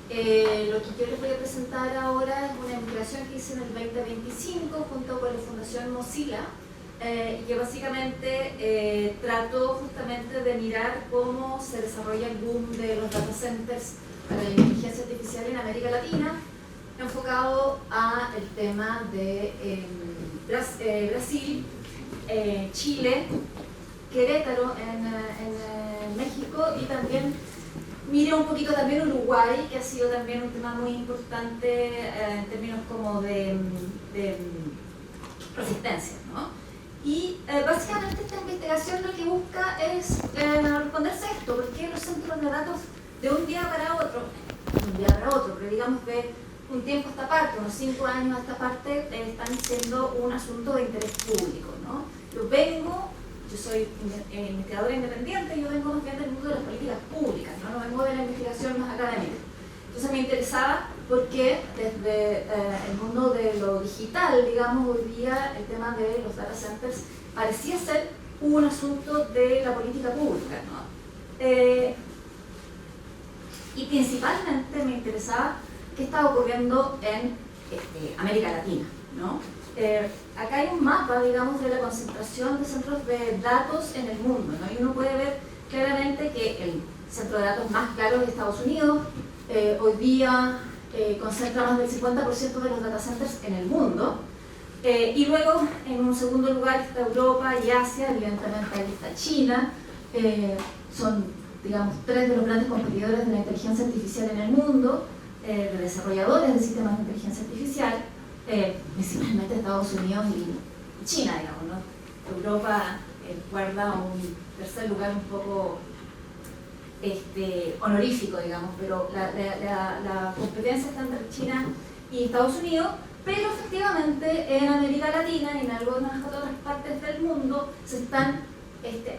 Lo que yo les voy a presentar ahora es una investigación que hice en el 2025 junto con la Fundación Mozilla, y que básicamente trató justamente de mirar cómo se desarrolla el boom de los data centers para la inteligencia artificial en América Latina, enfocado a el tema de Brasil, Chile, Querétaro en México, y también miré un poquito también Uruguay, que ha sido también un tema muy importante en términos como de resistencia, ¿no? Y básicamente esta investigación lo que busca es responderse a esto: ¿por qué los centros de datos de un día para otro, pero digamos que un tiempo a esta parte, unos 5 años a esta parte, están siendo un asunto de interés público, ¿no? Yo soy investigadora independiente, yo vengo más bien del mundo de las políticas públicas, no vengo de la investigación más académica. Entonces me interesaba porque desde el mundo de lo digital, digamos, hoy día el tema de los data centers parecía ser un asunto de la política pública, ¿no? Y principalmente me interesaba qué estaba ocurriendo en América Latina, ¿no? Acá hay un mapa, digamos, de la concentración de centros de datos en el mundo, ¿no? Y uno puede ver claramente que el centro de datos más claro es Estados Unidos. Hoy día concentra más del 50% de los data centers en el mundo. Y luego, en un segundo lugar, está Europa y Asia. Evidentemente ahí está China. Son, digamos, 3 de los grandes competidores de la inteligencia artificial en el mundo, de desarrolladores de sistemas de inteligencia artificial. Principalmente Estados Unidos y China, digamos, ¿no? Europa guarda un tercer lugar un poco honorífico, digamos, pero la competencia está entre China y Estados Unidos, pero efectivamente en América Latina y en algunas otras partes del mundo se están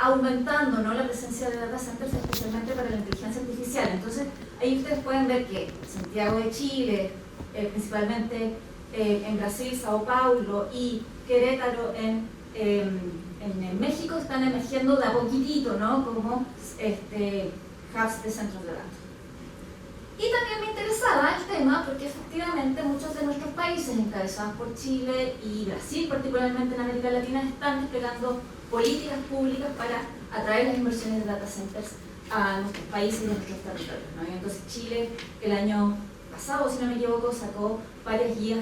aumentando, ¿no?, la presencia de data centers, especialmente para la inteligencia artificial. Entonces ahí ustedes pueden ver que Santiago de Chile, principalmente en Brasil, Sao Paulo, y Querétaro en México están emergiendo de a poquitito, ¿no?, como hubs de centros de datos. Y también me interesaba el tema porque efectivamente muchos de nuestros países, encabezados por Chile y Brasil, particularmente en América Latina, están desplegando políticas públicas para atraer las inversiones de data centers a nuestros países y a nuestros territorios, ¿no? Y entonces Chile, el año pasado, si no me equivoco, sacó varias guías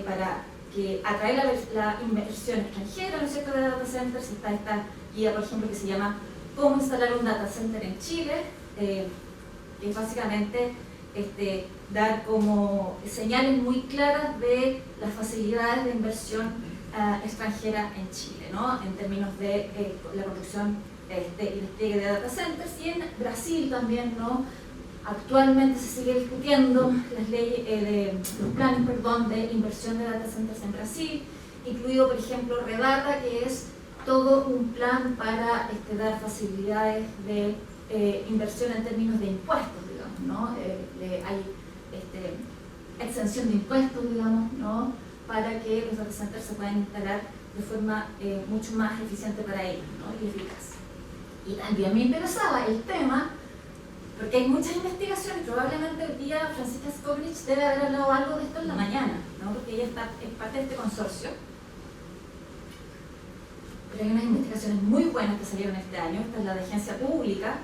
para que atraer la inversión extranjera, ¿no es cierto?, de data centers. Está esta guía, por ejemplo, que se llama ¿Cómo instalar un data center en Chile?, que es básicamente dar como señales muy claras de las facilidades de inversión extranjera en Chile, ¿no?, en términos de la construcción y despliegue de data centers. Y en Brasil también, ¿no?, actualmente se sigue discutiendo las leyes, los planes, de inversión de data centers en Brasil, incluido, por ejemplo, Redata, que es todo un plan para dar facilidades de inversión en términos de impuestos, digamos, ¿no? Hay exención de impuestos, digamos, ¿no?, para que los data centers se puedan instalar de forma mucho más eficiente para ellos, ¿no?, y eficaz. Y también me interesaba el tema, porque hay muchas investigaciones. Probablemente el día Francisca Skowronich debe haber hablado algo de esto en la mañana, ¿no?, porque ella es parte de este consorcio. Pero hay unas investigaciones muy buenas que salieron este año. Esta es la de agencia pública,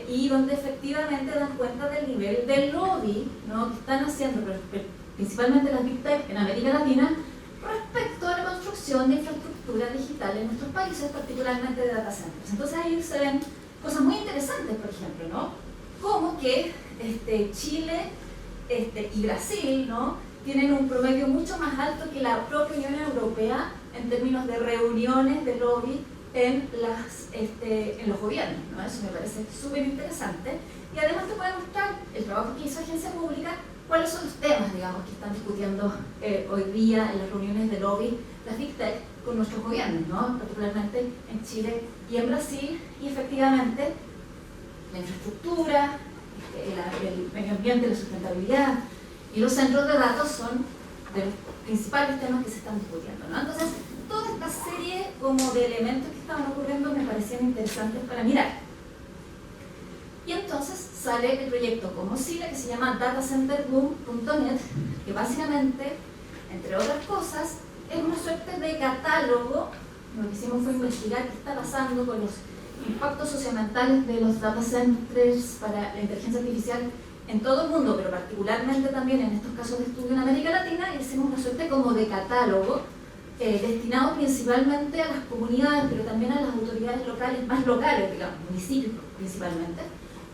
y donde efectivamente dan cuenta del nivel de lobby, ¿no?, que están haciendo principalmente las Big Tech en América Latina respecto a la construcción de infraestructura digital en nuestros países, particularmente de data centers. Entonces ahí se ven cosas muy interesantes, por ejemplo, ¿no?, como que Chile y Brasil, ¿no?, tienen un promedio mucho más alto que la propia Unión Europea en términos de reuniones de lobby en los gobiernos, ¿no? Eso me parece súper interesante. Y además te puede mostrar el trabajo que hizo Agencia Pública, cuáles son los temas, digamos, que están discutiendo hoy día en las reuniones de lobby las Big Tech con nuestros gobiernos, ¿no?, particularmente en Chile y en Brasil. Y efectivamente la infraestructura, el medio ambiente, la sustentabilidad y los centros de datos son de los principales temas que se están discutiendo, ¿no? Entonces, toda esta serie como de elementos que estaban ocurriendo me parecían interesantes para mirar. Y entonces sale el proyecto Comosila, que se llama datacenterboom.net, que básicamente, entre otras cosas, es una suerte de catálogo. Lo que hicimos fue investigar qué está pasando con los impactos socioambientales de los data centers para la inteligencia artificial en todo el mundo, pero particularmente también en estos casos de estudio en América Latina, y hicimos una suerte como de catálogo destinado principalmente a las comunidades, pero también a las autoridades locales, más locales, digamos, municipios principalmente,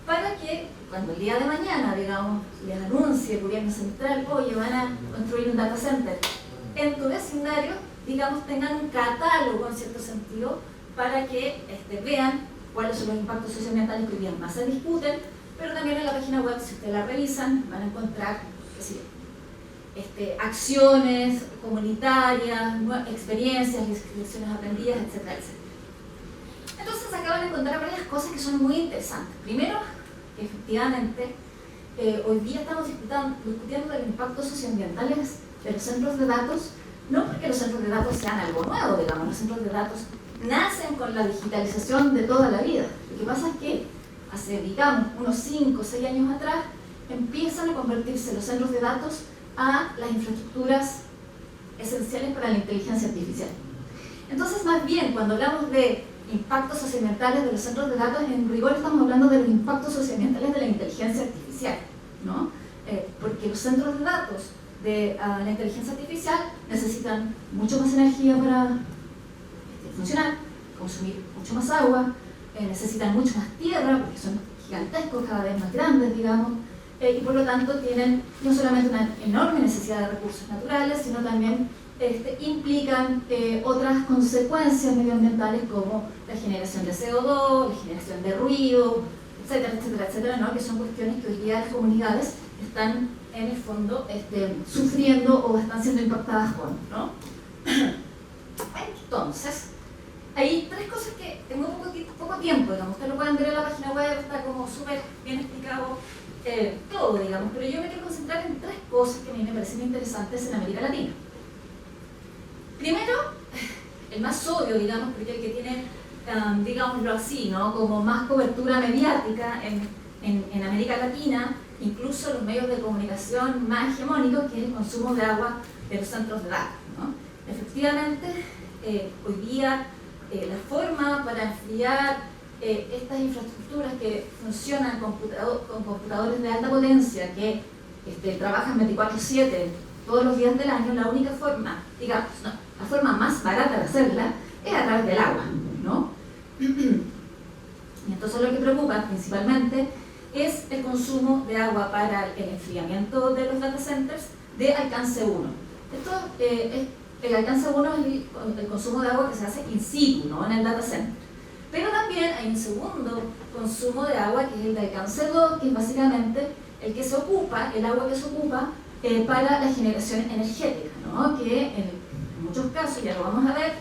para que cuando el día de mañana, digamos, les anuncie el gobierno central, oye, van a construir un data center en tu vecindario, digamos, tengan un catálogo en cierto sentido para que vean cuáles son los impactos socioambientales que hoy día más se discuten, pero también en la página web, si ustedes la revisan, van a encontrar acciones comunitarias, experiencias, lecciones aprendidas, etcétera, etcétera. Entonces acaban de encontrar varias cosas que son muy interesantes. Primero, que efectivamente, hoy día estamos discutiendo los impactos socioambientales de los centros de datos, no porque los centros de datos sean algo nuevo, digamos, los centros de datos nacen con la digitalización de toda la vida. Lo que pasa es que hace, digamos, unos 5 o 6 años atrás, empiezan a convertirse los centros de datos a las infraestructuras esenciales para la inteligencia artificial. Entonces, más bien, cuando hablamos de impactos socioambientales de los centros de datos, en rigor estamos hablando de los impactos socioambientales de la inteligencia artificial, ¿no? Porque los centros de datos de la inteligencia artificial necesitan mucho más energía para funcionar, consumir mucho más agua, necesitan mucho más tierra, porque son gigantescos, cada vez más grandes, digamos, y por lo tanto tienen no solamente una enorme necesidad de recursos naturales, sino también implican otras consecuencias medioambientales como la generación de CO2, la generación de ruido, etcétera, etcétera, etcétera, ¿no? Que son cuestiones que hoy día las comunidades están en el fondo sufriendo o están siendo impactadas con, ¿no? Entonces, hay 3 cosas que en muy poco tiempo, digamos, ustedes lo pueden ver en la página web, está como súper bien explicado todo, digamos, pero yo me quiero concentrar en 3 cosas que a mí me parecen interesantes en América Latina. Primero, el más obvio, digamos, porque el que tiene, digámoslo así, ¿no? Como más cobertura mediática en América Latina, incluso los medios de comunicación más hegemónicos, que es el consumo de agua de los centros de datos, ¿no? Efectivamente, hoy día la forma para enfriar estas infraestructuras que funcionan con computadores de alta potencia, que trabajan 24/7 todos los días del año, la única forma, digamos, no, la forma más barata de hacerla es a través del agua, ¿no? Y entonces lo que preocupa principalmente es el consumo de agua para el enfriamiento de los data centers de alcance 1. El alcance 1 es el consumo de agua que se hace in situ, ¿no? En el data center. Pero también hay un segundo consumo de agua, que es el de alcance 2, que es básicamente el que se ocupa, el agua que se ocupa para la generación energética, ¿no? Que en muchos casos, ya lo vamos a ver,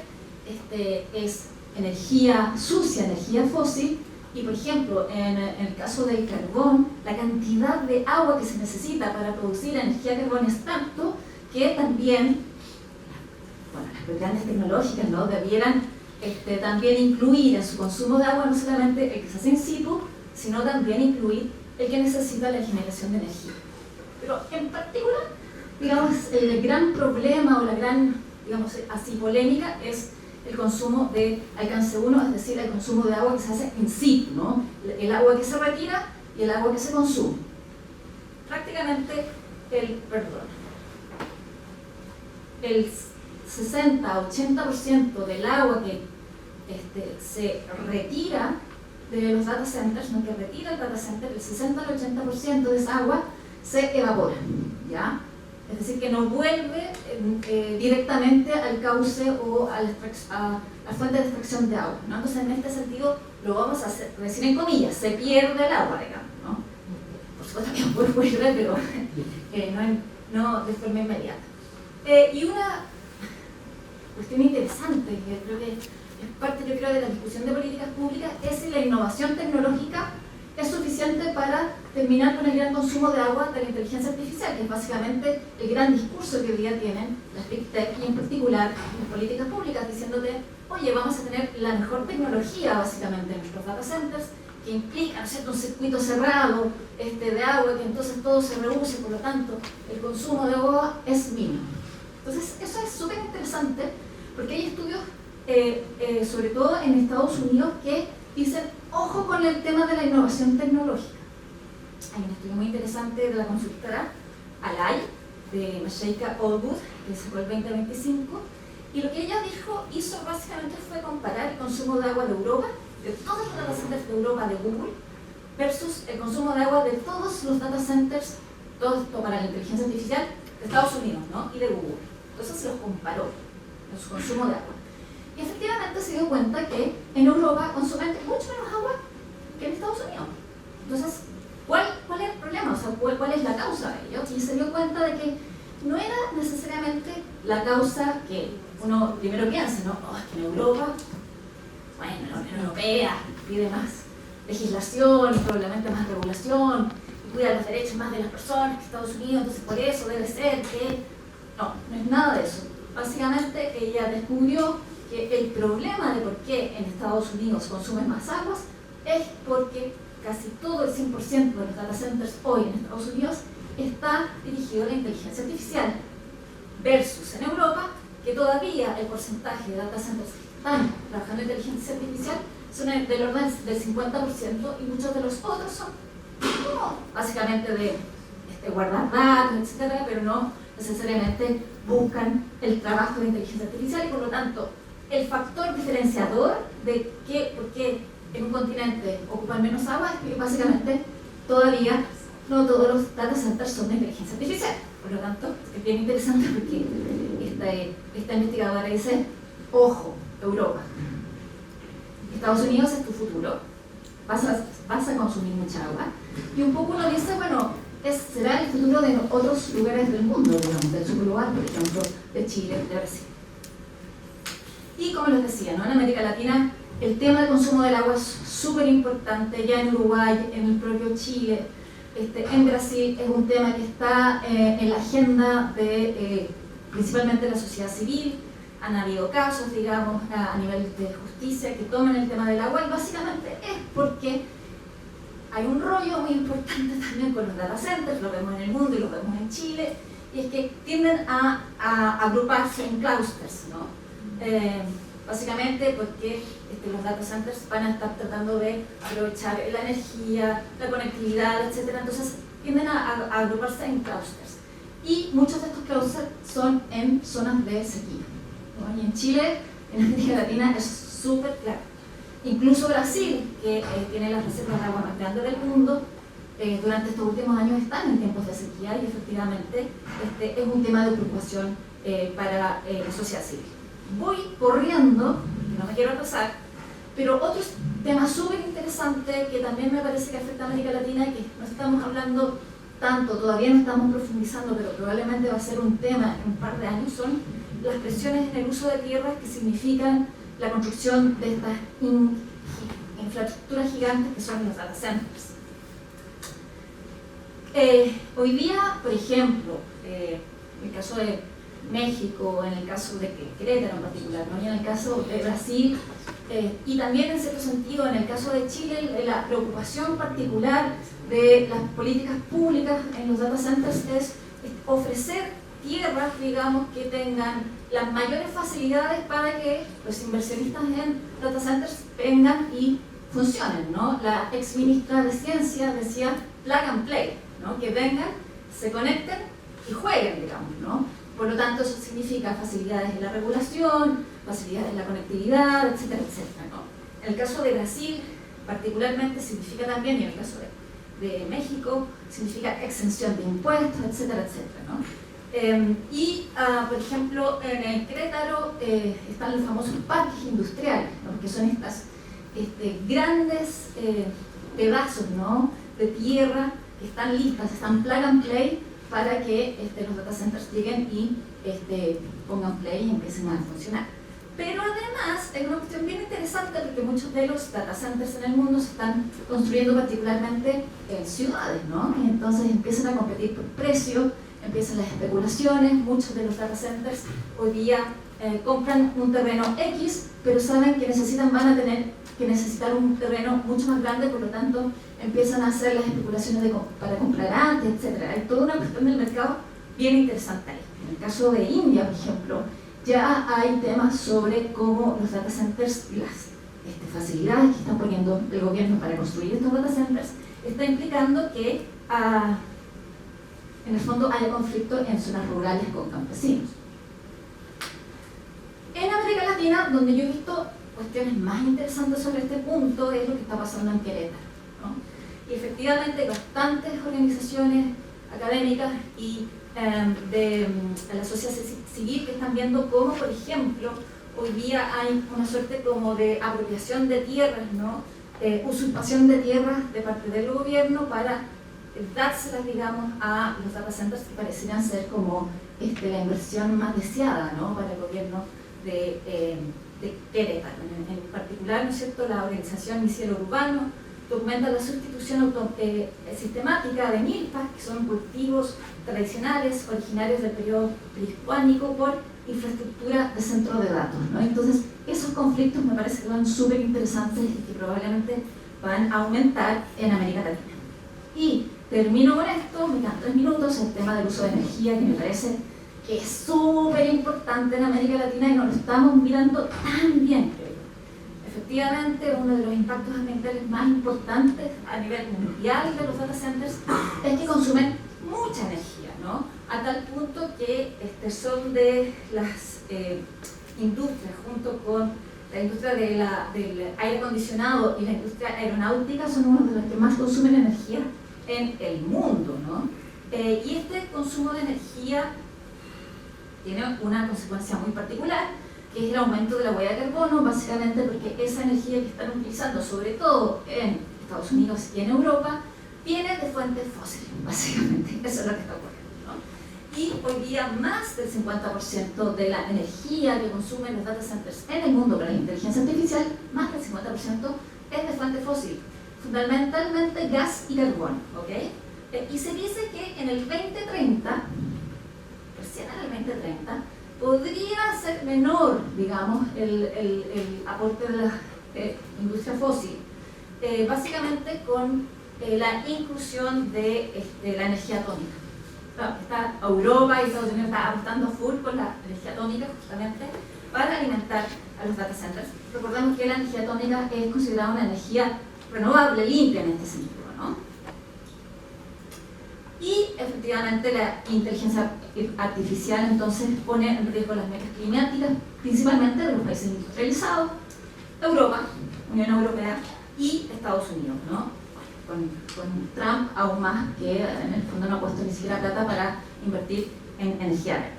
es energía sucia, energía fósil, y por ejemplo, en el caso del carbón, la cantidad de agua que se necesita para producir energía de carbón es tanto que también, bueno, las grandes tecnológicas, ¿no? Debieran también incluir en su consumo de agua no solamente el que se hace in situ, sino también incluir el que necesita la generación de energía. Pero en particular, digamos, el gran problema o la gran, digamos así, polémica es el consumo de alcance 1, es decir, el consumo de agua que se hace in situ, ¿no? El agua que se retira y el agua que se consume. Prácticamente el 60-80% del agua que se retira de los data centers, no que retira el data center, el 60 al 80% de esa agua se evapora, ¿ya? Es decir, que no vuelve directamente al cauce o a la fuente de extracción de agua, ¿no? Entonces, en este sentido, lo vamos a decir en comillas, se pierde el agua, digamos, ¿no? Por supuesto que vuelve, pero no de forma inmediata. Y una cuestión interesante, que creo que es parte, yo creo, de la discusión de políticas públicas, es si la innovación tecnológica es suficiente para terminar con el gran consumo de agua de la inteligencia artificial, que es básicamente el gran discurso que hoy día tienen las Big Tech y en particular las políticas públicas, diciéndote, oye, vamos a tener la mejor tecnología básicamente en nuestros data centers, que implica, ¿no es cierto?, un circuito cerrado de agua, que entonces todo se reduce, por lo tanto el consumo de agua es mínimo. Entonces eso es súper interesante porque hay estudios, sobre todo en Estados Unidos, que dicen, ojo con el tema de la innovación tecnológica. Hay un estudio muy interesante de la consultora Alay, de Masheika Allwood, que sacó el 2025, y lo que ella hizo básicamente fue comparar el consumo de agua de Europa, de todos los data centers de Europa de Google, versus el consumo de agua de todos los data centers, todo esto para la inteligencia artificial, de Estados Unidos, ¿no?, y de Google. Entonces se los comparó, en su consumo de agua. Y efectivamente se dio cuenta que en Europa consumen mucho menos agua que en Estados Unidos. Entonces, ¿cuál es el problema? O sea, ¿cuál es la causa de ello? Y se dio cuenta de que no era necesariamente la causa que uno primero piensa, ¿no? Oh, es que en Europa, bueno, la Unión Europea pide más legislación y probablemente más regulación y cuida los derechos más de las personas que Estados Unidos, entonces por eso debe ser que... No es nada de eso. Básicamente ella descubrió que el problema de por qué en Estados Unidos consumen más aguas es porque casi todo el 100% de los data centers hoy en Estados Unidos está dirigido a la inteligencia artificial, versus en Europa, que todavía el porcentaje de data centers que están trabajando en inteligencia artificial son del orden del 50% y muchos de los otros son básicamente de guardar datos, etcétera, pero no necesariamente buscan el trabajo de inteligencia artificial y por lo tanto el factor diferenciador de por qué en un continente ocupan menos agua es que básicamente todavía no todos los data centers son de inteligencia artificial. Por lo tanto, es bien interesante porque esta investigadora dice, ojo, Europa, Estados Unidos es tu futuro, vas a consumir mucha agua. Y un poco uno dice, bueno, será el futuro de otros lugares del mundo, digamos, del sur lugar, por ejemplo, de Chile, de Brasil. Y como les decía, ¿no?, en América Latina el tema del consumo del agua es súper importante, ya en Uruguay, en el propio Chile, en Brasil es un tema que está en la agenda de principalmente la sociedad civil. Han habido casos, digamos, a nivel de justicia que toman el tema del agua y básicamente es porque hay un rollo muy importante también con los data centers, lo vemos en el mundo y lo vemos en Chile, y es que tienden a agruparse en clusters, ¿no? Básicamente porque los data centers van a estar tratando de aprovechar la energía, la conectividad, etc. Entonces tienden a agruparse en clusters. Y muchos de estos clusters son en zonas de sequía, ¿no? Y en Chile, en América Latina, es súper claro. Incluso Brasil, que tiene las reservas de agua más grandes del mundo, durante estos últimos años están en tiempos de sequía y efectivamente es un tema de preocupación para la sociedad civil. Voy corriendo, no me quiero atrasar, pero otro tema súper interesante que también me parece que afecta a América Latina y que no estamos hablando tanto, todavía no estamos profundizando, pero probablemente va a ser un tema en un par de años, son las presiones en el uso de tierras que significan la construcción de estas infraestructuras gigantes que son los data centers. Hoy día, por ejemplo, en el caso de México, en el caso de Querétaro en particular, ¿no?, y en el caso de Brasil, y también en cierto sentido en el caso de Chile, la preocupación particular de las políticas públicas en los data centers es ofrecer tierras, digamos, que tengan las mayores facilidades para que los inversionistas en data centers vengan y funcionen, ¿no? La ex ministra de Ciencia decía plug and play, ¿no?, que vengan, se conecten y jueguen, digamos, ¿no? Por lo tanto, eso significa facilidades en la regulación, facilidades en la conectividad, etcétera, etcétera, ¿no? En el caso de Brasil, particularmente, significa también, y en el caso de México, significa exención de impuestos, etcétera, etcétera, ¿no? Por ejemplo, en el Querétaro están los famosos parques industriales, ¿no?, que son estas grandes pedazos, ¿no?, de tierra que están listas, están plug and play para que los data centers lleguen y pongan play y empiecen a funcionar. Pero además hay una cuestión bien interesante porque muchos de los data centers en el mundo se están construyendo particularmente en ciudades, ¿no? Y entonces empiezan a competir por precio empiezan las especulaciones. Muchos de los data centers hoy día compran un terreno X, pero saben que van a tener que necesitar un terreno mucho más grande, por lo tanto empiezan a hacer las especulaciones para comprar antes, etc. Hay toda una cuestión del mercado bien interesante ahí. En el caso de India, por ejemplo, ya hay temas sobre cómo los data centers y las facilidades que está poniendo el gobierno para construir estos data centers está implicando que en el fondo haya conflicto en zonas rurales con campesinos. En América Latina, donde yo he visto cuestiones más interesantes sobre este punto, es lo que está pasando en Querétaro, ¿no? Y efectivamente hay bastantes organizaciones académicas y de la sociedad civil que están viendo cómo, por ejemplo, hoy día hay una suerte como de apropiación de tierras, ¿no? Usurpación de tierras de parte del gobierno para dárselas, digamos, a los data centers que parecieran ser como la inversión más deseada, ¿no? Para el gobierno de Querétaro. En particular, ¿no es cierto?, la organización Mi Cielo Urbano documenta la sustitución sistemática de milpas, que son cultivos tradicionales originarios del periodo prehispánico, por infraestructura de centro de datos, ¿no? Entonces, esos conflictos me parece que son súper interesantes y que probablemente van a aumentar en América Latina. Y termino con esto, me quedan 3 minutos, el tema del uso de energía, que me parece que es súper importante en América Latina y no lo estamos mirando tan bien, creo yo. Efectivamente, uno de los impactos ambientales más importantes a nivel mundial de los data centers es que consumen mucha energía, ¿no? A tal punto que son de las industrias, junto con la industria del aire acondicionado y la industria aeronáutica, son uno de los que más consumen energía en el mundo, ¿no? Y este consumo de energía tiene una consecuencia muy particular, que es el aumento de la huella de carbono, básicamente porque esa energía que están utilizando, sobre todo en Estados Unidos y en Europa, viene de fuentes fósiles, básicamente. Eso es lo que está ocurriendo, ¿no? Y hoy día más del 50% de la energía que consumen los data centers en el mundo para la inteligencia artificial, más del 50% es de fuentes fósiles, fundamentalmente gas y carbón, ¿ok? Y se dice que en el 2030, recién en el 2030, podría ser menor, digamos, el aporte de la industria fósil, básicamente con la inclusión de la energía atómica. Está Europa y Estados Unidos está apostando full con la energía atómica justamente para alimentar a los data centers. Recordemos que la energía atómica es considerada una energía renovable, limpia en este sentido, ¿no? Y efectivamente la inteligencia artificial entonces pone en riesgo las metas climáticas, principalmente de los países industrializados, Europa, Unión Europea y Estados Unidos, ¿no? Con Trump aún más, que en el fondo no ha puesto ni siquiera plata para invertir en energía verde.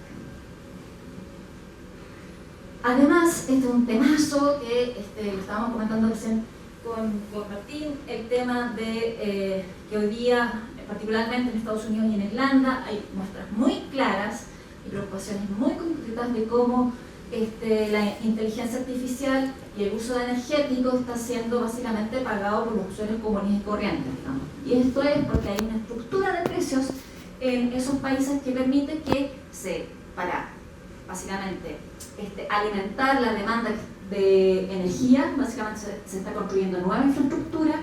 Además, este es un temazo que lo estábamos comentando recién con Martín, el tema de que hoy día, particularmente en Estados Unidos y en Irlanda, hay muestras muy claras y preocupaciones muy concretas de cómo la inteligencia artificial y el uso energético está siendo básicamente pagado por los usuarios comunes y corrientes, digamos. Y esto es porque hay una estructura de precios en esos países que permite que para básicamente alimentar la demanda de energía, básicamente se está construyendo nueva infraestructura,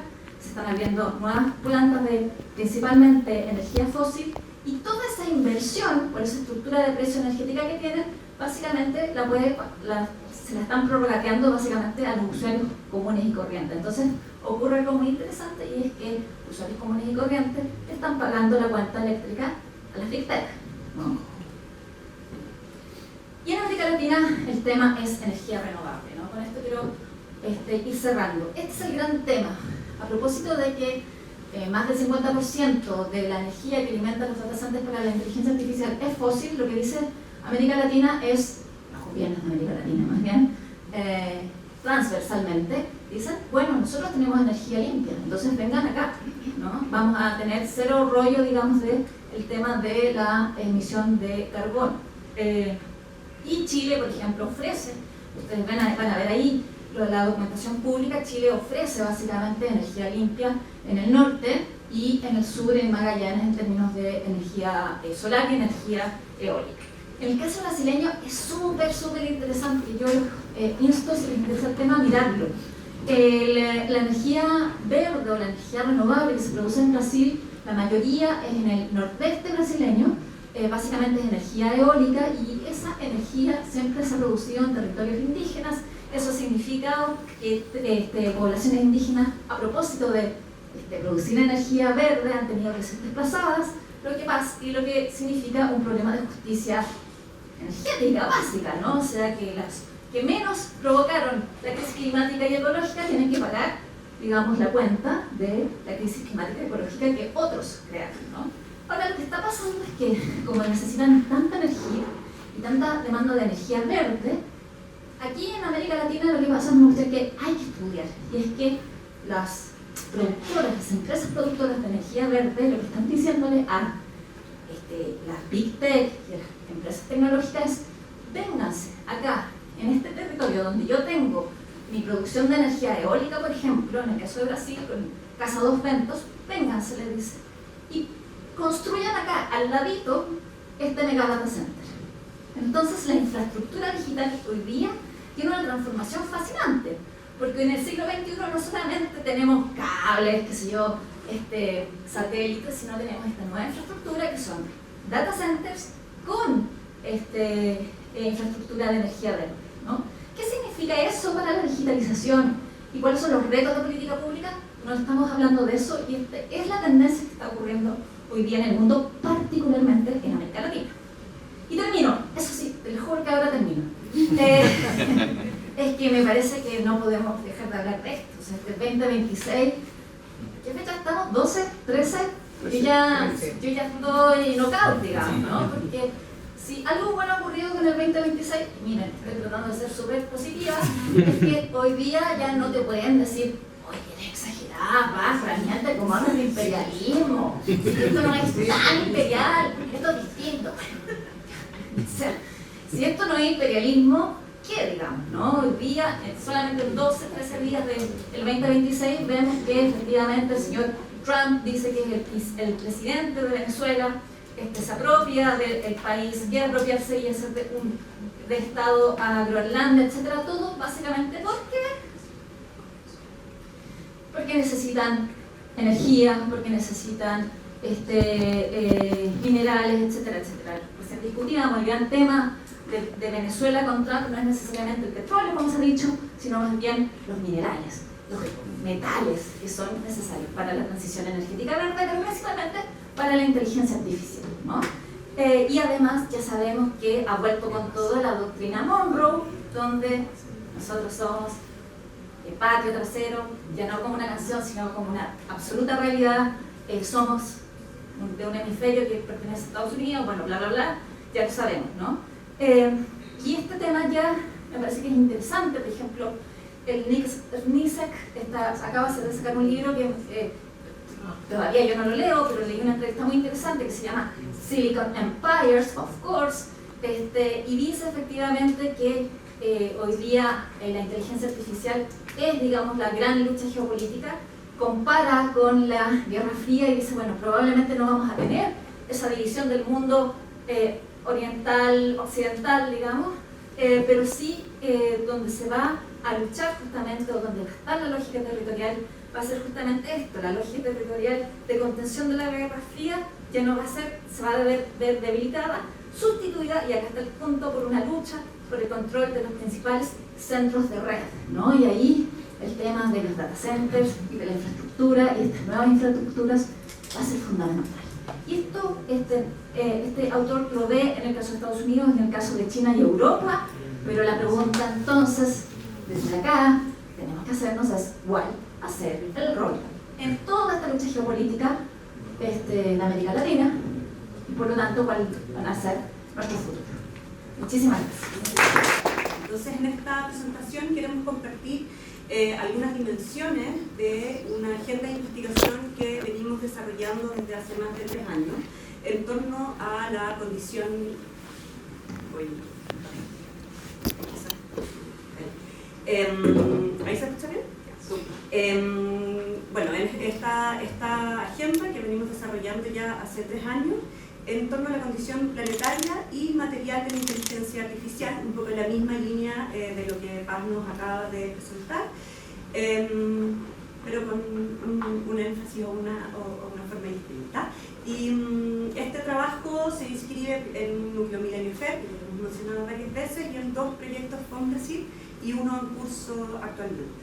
se están abriendo nuevas plantas de principalmente energía fósil, y toda esa inversión por esa estructura de precio energética que tienen, básicamente se la están prorrateando básicamente a los usuarios comunes y corrientes. Entonces ocurre algo muy interesante, y es que los usuarios comunes y corrientes están pagando la cuenta eléctrica a las big tech, ¿no? Y en América Latina el tema es energía renovable, ¿no? Con esto quiero ir cerrando. Este es el gran tema. A propósito de que más del 50% de la energía que alimenta los data centers para la inteligencia artificial es fósil, lo que dice América Latina es, los gobiernos de América Latina más bien, transversalmente, dicen, bueno, nosotros tenemos energía limpia, entonces vengan acá, ¿no? Vamos a tener cero rollo, digamos, del tema de la emisión de carbono. Y Chile, por ejemplo, ofrece, ustedes van a ver ahí, la documentación pública, Chile ofrece básicamente energía limpia en el norte y en el sur, en Magallanes, en términos de energía solar y energía eólica. En el caso brasileño es súper interesante, yo insto, si les interesa el tema, a mirarlo. La energía verde o la energía renovable que se produce en Brasil, la mayoría es en el nordeste brasileño, básicamente es energía eólica, y esa energía siempre se ha producido en territorios indígenas. Eso ha significado que poblaciones indígenas, a propósito de producir energía verde, han tenido que ser desplazadas, lo que significa un problema de justicia energética básica, ¿no? O sea que las que menos provocaron la crisis climática y ecológica tienen que pagar, digamos, la cuenta de la crisis climática y ecológica que otros crearon, ¿no? Ahora, lo que está pasando es que, como necesitan tanta energía y tanta demanda de energía verde, aquí en América Latina lo que pasa es una cuestión que hay que estudiar, y es que las productoras, las empresas productoras de energía verde, lo que están diciéndole a las Big Tech y a las empresas tecnológicas es: vénganse acá, en este territorio donde yo tengo mi producción de energía eólica, por ejemplo, en el caso de Brasil, con Casa Dos Ventos, vénganse, les dice, y construyan acá, al ladito, este mega data center. Entonces, la infraestructura digital hoy día tiene una transformación fascinante, porque en el siglo XXI no solamente tenemos cables, qué sé yo, satélites, sino tenemos esta nueva infraestructura que son data centers con infraestructura de energía verde, ¿no? ¿Qué significa eso para la digitalización? ¿Y cuáles son los retos de política pública? No estamos hablando de eso, y es la tendencia que está ocurriendo hoy día en el mundo, particularmente en América Latina. Y termino, eso sí, te lo juro que ahora termino. Es que me parece que no podemos dejar de hablar de esto. O sea, 2026, ¿qué fecha estamos? ¿12? ¿13? Yo ya estoy knockout, digamos, ¿no? Porque si algo bueno ha ocurrido con el 2026, miren, estoy tratando de ser súper positiva, es que hoy día ya no te pueden decir: oye, eres exagerada, baja, niente, como hablas de imperialismo, esto no es tan imperial, esto es distinto. O sea, si esto no es imperialismo, ¿qué, digamos, no? Hoy día, solamente en 12, 13 días del 2026, vemos que efectivamente el señor Trump dice que es el presidente de Venezuela, se apropia del país, quiere apropiarse y hacer de Estado a Groenlandia, etcétera, todo básicamente porque necesitan energía, porque necesitan minerales, etcétera, etcétera. Pues discutíamos el gran tema de Venezuela con Trump, no es necesariamente el petróleo, como se ha dicho, sino más bien los minerales, los metales que son necesarios para la transición energética verde, pero principalmente para la inteligencia artificial, ¿no? Y además ya sabemos que ha vuelto con toda la doctrina Monroe, donde nosotros somos el patio trasero, ya no como una canción, sino como una absoluta realidad. Somos de un hemisferio que pertenece a Estados Unidos, bueno, bla, bla, bla, ya lo sabemos, ¿no? Y este tema ya me parece que es interesante. Por ejemplo, el NICSEC acaba de sacar un libro que todavía yo no lo leo, pero leí una entrevista muy interesante que se llama Silicon Empires, of course, y dice efectivamente que hoy día la inteligencia artificial es, digamos, la gran lucha geopolítica. Compara con la Guerra Fría y dice, bueno, probablemente no vamos a tener esa división del mundo oriental, occidental, digamos, pero sí donde se va a luchar justamente, o donde está la lógica territorial, va a ser justamente esto: la lógica territorial de contención de la Guerra Fría ya no va a ser, se va a ver debilitada, sustituida, y acá está el punto, por una lucha por el control de los principales centros de red, ¿no? Y ahí el tema de los data centers y de la infraestructura y estas nuevas infraestructuras va a ser fundamental. Y esto, este autor lo ve en el caso de Estados Unidos, en el caso de China y Europa, pero la pregunta entonces, desde acá, tenemos que hacernos es cuál hacer el rol en toda esta lucha geopolítica en América Latina, y por lo tanto cuál van a ser nuestro futuro. Muchísimas gracias. Entonces, en esta presentación queremos compartir algunas dimensiones de una agenda de investigación que venimos desarrollando desde hace más de 3 años en torno a la condición ¿Ahí se escucha bien? Bueno, en esta agenda que venimos desarrollando ya hace 3 años, en torno a la condición planetaria y material de la inteligencia artificial, un poco en la misma línea de lo que Paz nos acaba de presentar, pero con un énfasis o una forma distinta. Y este trabajo se inscribe en Núcleo Milenio FED, que lo hemos mencionado varias veces, y en 2 proyectos Fondesit y uno en curso actualmente.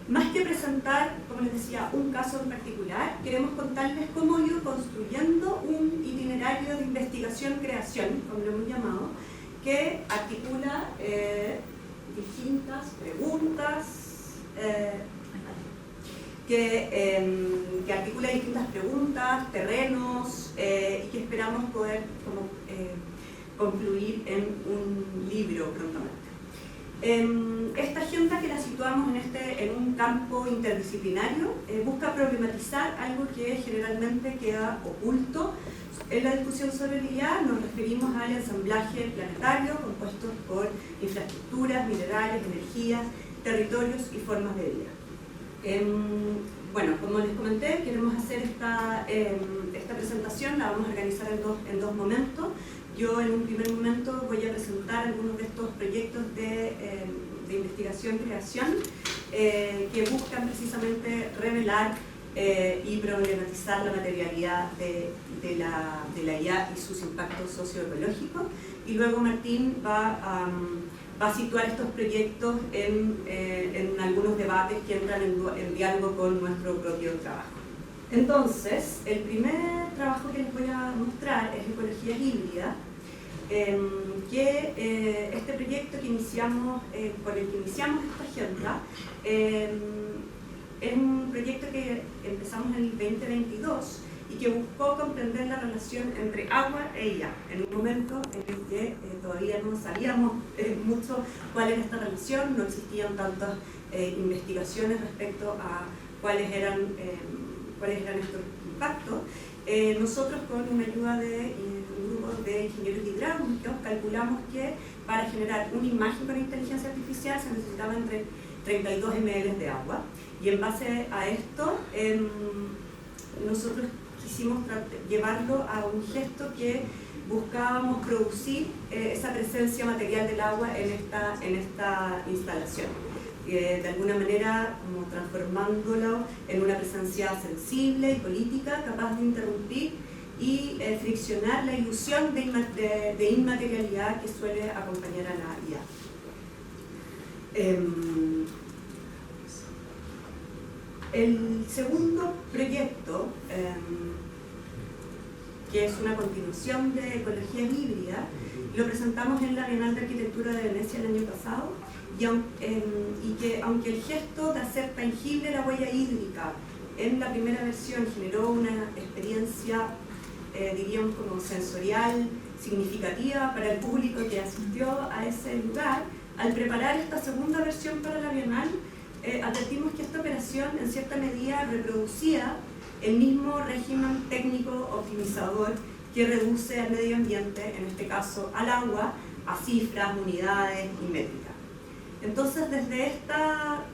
Más que presentar, como les decía, un caso en particular, queremos contarles cómo hemos ido construyendo un itinerario de investigación-creación, como lo hemos llamado, que articula distintas preguntas, que articula distintas preguntas, terrenos, y que esperamos poder concluir en un libro prontamente. Esta agenda, que la situamos en un campo interdisciplinario, busca problematizar algo que generalmente queda oculto en la discusión sobre el IA. Nos referimos al ensamblaje planetario compuesto por infraestructuras, minerales, energías, territorios y formas de vida. Bueno, como les comenté, queremos hacer esta presentación, la vamos a organizar en dos momentos. Yo en un primer momento voy a presentar algunos de estos proyectos de investigación-creación que buscan precisamente revelar y problematizar la materialidad de la IA y sus impactos socioecológicos. Y luego Martín va a situar estos proyectos en algunos debates que entran en diálogo con nuestro propio trabajo. Entonces, el primer trabajo que les voy a mostrar es Ecología Híbrida, que este proyecto con el que iniciamos esta agenda es un proyecto que empezamos en el 2022 y que buscó comprender la relación entre agua e IA, en un momento en el que todavía no sabíamos mucho cuál era esta relación, no existían tantas investigaciones respecto a cuáles eran estos impactos. Nosotros, con una ayuda de un grupo de ingenieros hidráulicos, calculamos que para generar una imagen con inteligencia artificial se necesitaba entre 32 ml de agua, y en base a esto nosotros quisimos llevarlo a un gesto que buscábamos producir esa presencia material del agua en esta instalación. De alguna manera como transformándolo en una presencia sensible y política, capaz de interrumpir y friccionar la ilusión de inmaterialidad que suele acompañar a la IA. El segundo proyecto, que es una continuación de Ecología Híbrida, lo presentamos en la Bienal de Arquitectura de Venecia el año pasado, y que aunque el gesto de hacer tangible la huella hídrica en la primera versión generó una experiencia, diríamos como sensorial, significativa para el público que asistió a ese lugar, al preparar esta segunda versión para la Bienal, advertimos que esta operación en cierta medida reproducía el mismo régimen técnico optimizador que reduce al medio ambiente, en este caso al agua, a cifras, unidades y métricas. Entonces, desde esta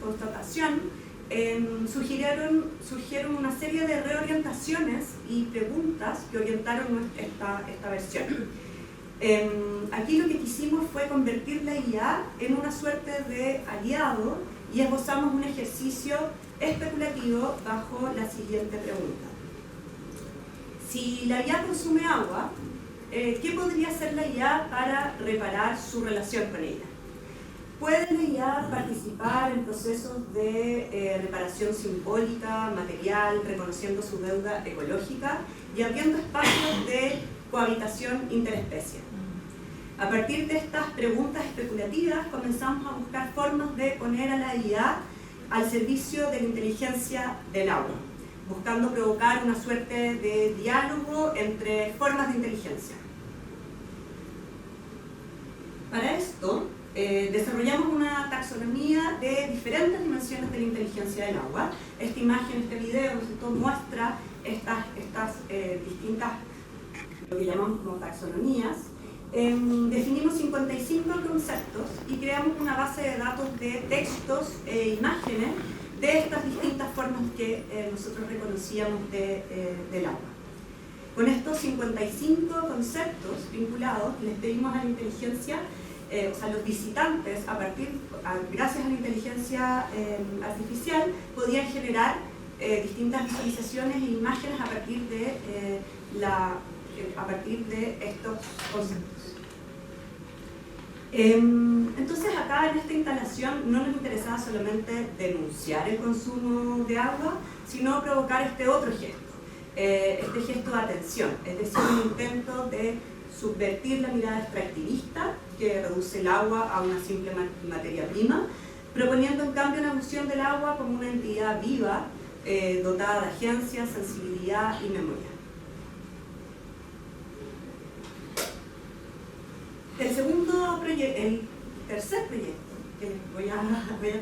constatación surgieron una serie de reorientaciones y preguntas que orientaron esta versión. Aquí lo que quisimos fue convertir la IA en una suerte de aliado y esbozamos un ejercicio especulativo bajo la siguiente pregunta. Si la IA consume agua, ¿qué podría hacer la IA para reparar su relación con ella? ¿Puede la IA participar en procesos de reparación simbólica, material, reconociendo su deuda ecológica y abriendo espacios de cohabitación interespecie? A partir de estas preguntas especulativas comenzamos a buscar formas de poner a la IA al servicio de la inteligencia del agua, buscando provocar una suerte de diálogo entre formas de inteligencia. Para esto, desarrollamos una taxonomía de diferentes dimensiones de la inteligencia del agua. Esta imagen, este video, muestra estas distintas, lo que llamamos como taxonomías, definimos 55 conceptos y creamos una base de datos de textos e imágenes de estas distintas formas que nosotros reconocíamos del agua. Con estos 55 conceptos vinculados, les pedimos a la inteligencia, o sea, los visitantes, gracias a la inteligencia artificial, podían generar distintas visualizaciones e imágenes a partir de estos conceptos. Entonces acá en esta instalación no nos interesaba solamente denunciar el consumo de agua, sino provocar este otro gesto, este gesto de atención, es decir, un intento de subvertir la mirada extractivista que reduce el agua a una simple materia prima, proponiendo en cambio una noción del agua como una entidad viva, dotada de agencia, sensibilidad y memoria. El tercer proyecto que les voy a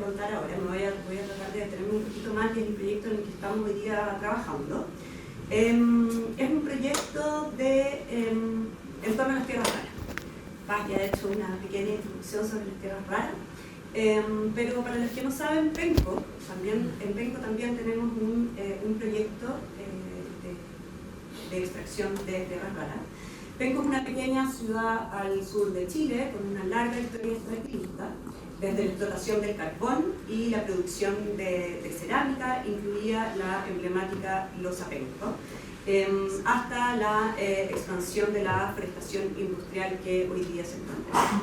contar ahora, voy a tratar de detenerme un poquito más, que es el proyecto en el que estamos hoy día trabajando. Es un proyecto en torno a las tierras raras. Paz ya ha hecho una pequeña introducción sobre las tierras raras, pero para los que no saben, en Penco también tenemos un proyecto de extracción de tierras raras. Penco es una pequeña ciudad al sur de Chile con una larga historia extractivista, desde la explotación del carbón y la producción de cerámica, incluida la emblemática Losa Penco, hasta la expansión de la forestación industrial que hoy día se encuentra.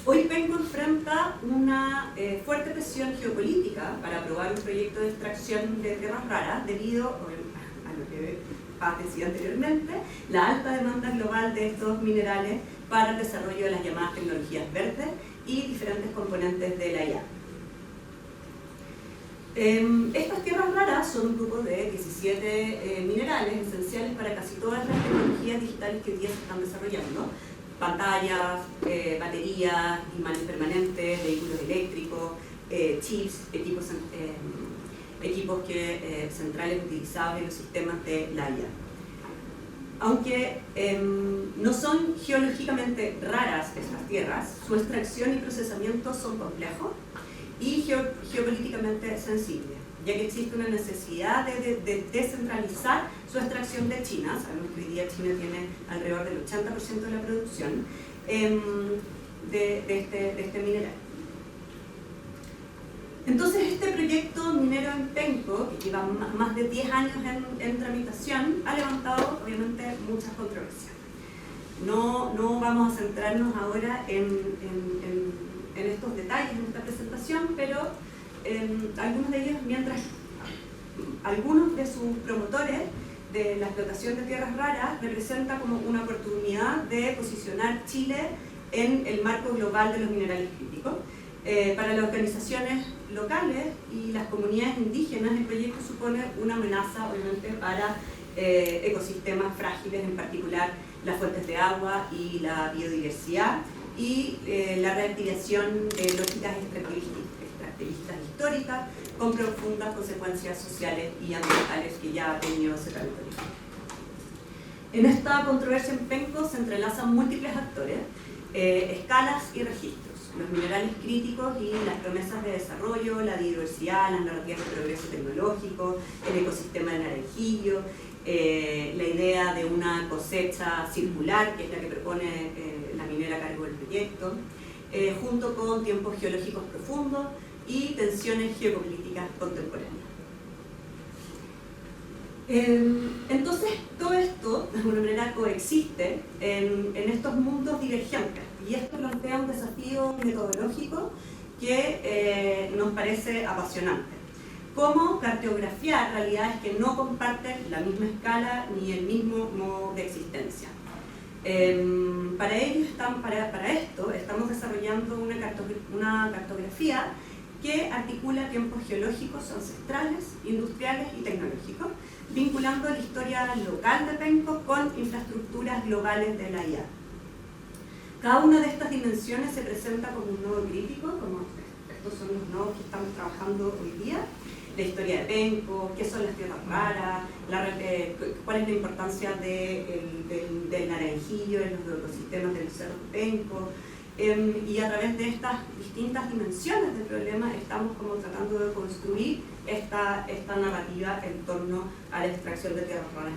Hoy Penco enfrenta una fuerte presión geopolítica para aprobar un proyecto de extracción de tierras raras debido a lo que Paz decía anteriormente, la alta demanda global de estos minerales para el desarrollo de las llamadas tecnologías verdes y diferentes componentes de la IA. Estas tierras raras son un grupo de 17 minerales esenciales para casi todas las tecnologías digitales que hoy día se están desarrollando: pantallas, baterías, imanes permanentes, vehículos eléctricos, chips, equipos centrales utilizables en los sistemas de la IA. Aunque no son geológicamente raras estas tierras, su extracción y procesamiento son complejos y geopolíticamente sensibles, ya que existe una necesidad de descentralizar su extracción de China. Sabemos que hoy día China tiene alrededor del 80% de la producción de este mineral. Entonces este proyecto minero en Penco, que lleva más de 10 años en tramitación, ha levantado obviamente muchas controversias. No vamos a centrarnos ahora en estos detalles en esta presentación, pero algunos de ellos, algunos de sus promotores de la explotación de tierras raras representa como una oportunidad de posicionar Chile en el marco global de los minerales críticos. Para las organizaciones locales y las comunidades indígenas, el proyecto supone una amenaza, obviamente, para ecosistemas frágiles, en particular las fuentes de agua y la biodiversidad, y la reactivación de lógicas extractivistas históricas con profundas consecuencias sociales y ambientales que ya ha tenido ese territorio. En esta controversia en Penco se entrelazan múltiples actores, escalas y registros: los minerales críticos y las promesas de desarrollo, la biodiversidad, las narrativas de progreso tecnológico, el ecosistema de Naranjillo, la idea de una cosecha circular, que es la que propone la minera a cargo del proyecto, junto con tiempos geológicos profundos y tensiones geopolíticas contemporáneas. Entonces, todo esto, de alguna manera, coexiste en estos mundos divergentes, y esto plantea un desafío metodológico que nos parece apasionante. Cómo cartografiar realidades que no comparten la misma escala ni el mismo modo de existencia. Para esto estamos desarrollando una cartografía que articula tiempos geológicos ancestrales, industriales y tecnológicos, vinculando la historia local de Penco con infraestructuras globales de la IA. Cada una de estas dimensiones se presenta como un nodo crítico, como estos son los nodos que estamos trabajando hoy día: la historia de Penco, qué son las tierras raras, cuál es la importancia del del Naranjillo, en los ecosistemas del Cerro Penco, y a través de estas distintas dimensiones del problema estamos como tratando de construir esta narrativa en torno a la extracción de tierras raras.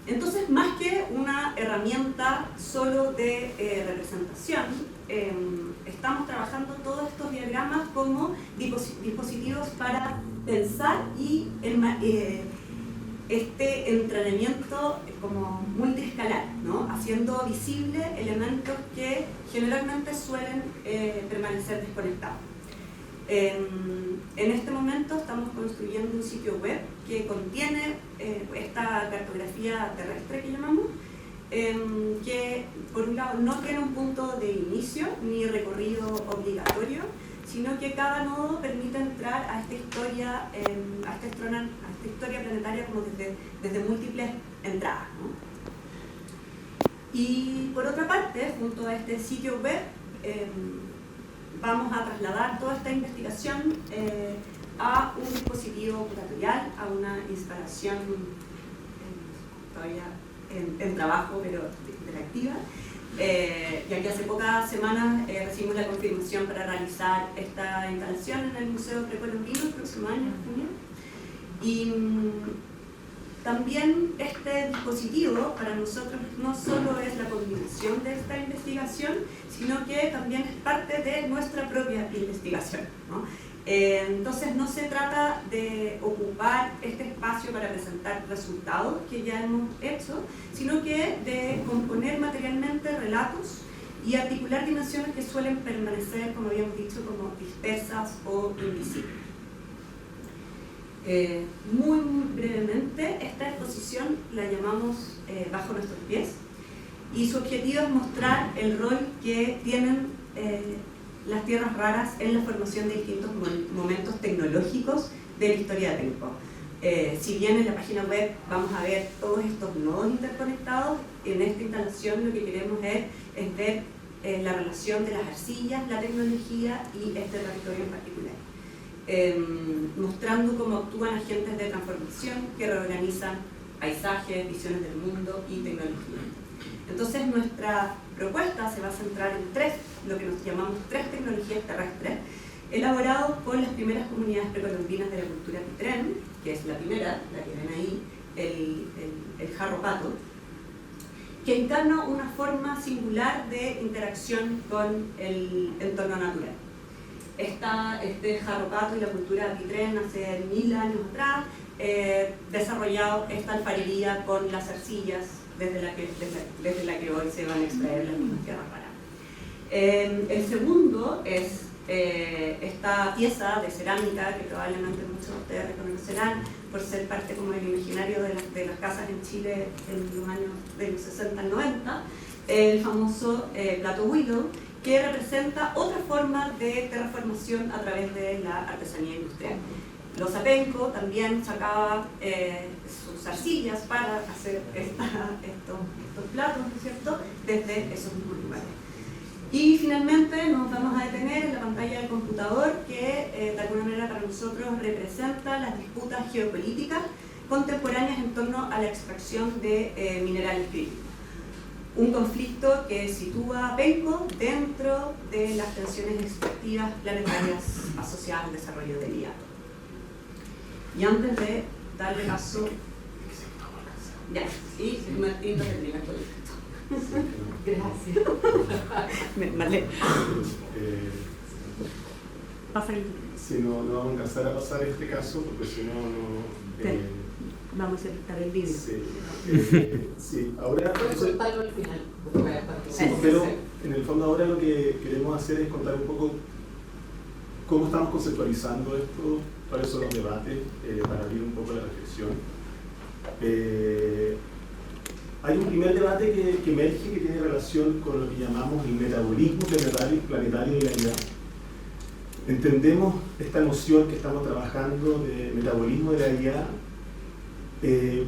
Entonces, más que una herramienta solo de representación, estamos trabajando todos estos diagramas como dispositivos para pensar y este entrenamiento como multiescalar, ¿no? Haciendo visible elementos que generalmente suelen permanecer desconectados. En este momento estamos construyendo un sitio web que contiene esta cartografía terrestre que llamamos, que por un lado no tiene un punto de inicio ni recorrido obligatorio, sino que cada nodo permite entrar a esta historia, a esta historia planetaria como desde múltiples entradas, ¿no? Y por otra parte, junto a este sitio web, vamos a trasladar toda esta investigación a un dispositivo curatorial, a una instalación todavía en trabajo, pero interactiva, ya que hace pocas semanas recibimos la confirmación para realizar esta instalación en el Museo Precolombino el próximo año, en junio. Y también este dispositivo para nosotros no solo es la combinación de esta investigación, sino que también es parte de nuestra propia investigación, ¿no? Entonces no se trata de ocupar este espacio para presentar resultados que ya hemos hecho, sino que de componer materialmente relatos y articular dimensiones que suelen permanecer, como habíamos dicho, como dispersas o invisibles. Muy brevemente, esta exposición la llamamos Bajo nuestros pies, y su objetivo es mostrar el rol que tienen las tierras raras en la formación de distintos momentos tecnológicos de la historia de Penco. Si bien en la página web vamos a ver todos estos nodos interconectados, en esta instalación lo que queremos es ver la relación de las arcillas, la tecnología y este territorio en particular. Mostrando cómo actúan agentes de transformación que reorganizan paisajes, visiones del mundo y tecnología. Entonces nuestra propuesta se va a centrar en lo que nos llamamos tres tecnologías terrestres, elaborados por las primeras comunidades precolombinas de la cultura Pitrén, que es la primera, la que ven ahí, el jarro pato, que encarna una forma singular de interacción con el entorno natural. Este jarro pato y la cultura Pitrén hace 1000 años atrás desarrollado esta alfarería con las arcillas desde la que hoy se van a extraer las mismas tierras raras. El segundo es esta pieza de cerámica que probablemente muchos de ustedes reconocerán por ser parte como del imaginario de las casas en Chile en los años de los 60 al 90, el famoso plato Willow, que representa otra forma de terraformación a través de la artesanía industrial. Los Apenco también sacaba sus arcillas para hacer estos platos, ¿no es cierto?, desde esos mismos lugares. Y finalmente nos vamos a detener en la pantalla del computador que de alguna manera para nosotros representa las disputas geopolíticas contemporáneas en torno a la extracción de minerales críticos. Un conflicto que sitúa a Penco dentro de las tensiones extractivas planetarias asociadas al desarrollo del IA. Y antes de darle paso, ya, y Martín nos tendría todo esto. Gracias. Vale. Pasa el... Si no vamos a alcanzar a pasar este caso, porque si no... Vamos a editar el vídeo. Sí, ahora... Contarlo al final. Sí, pero en el fondo ahora lo que queremos hacer es contar un poco cómo estamos conceptualizando esto, cuáles son los debates, para abrir un poco la reflexión. Hay un primer debate que emerge que tiene relación con lo que llamamos el metabolismo planetario de la IA. Entendemos esta noción que estamos trabajando de metabolismo de la IA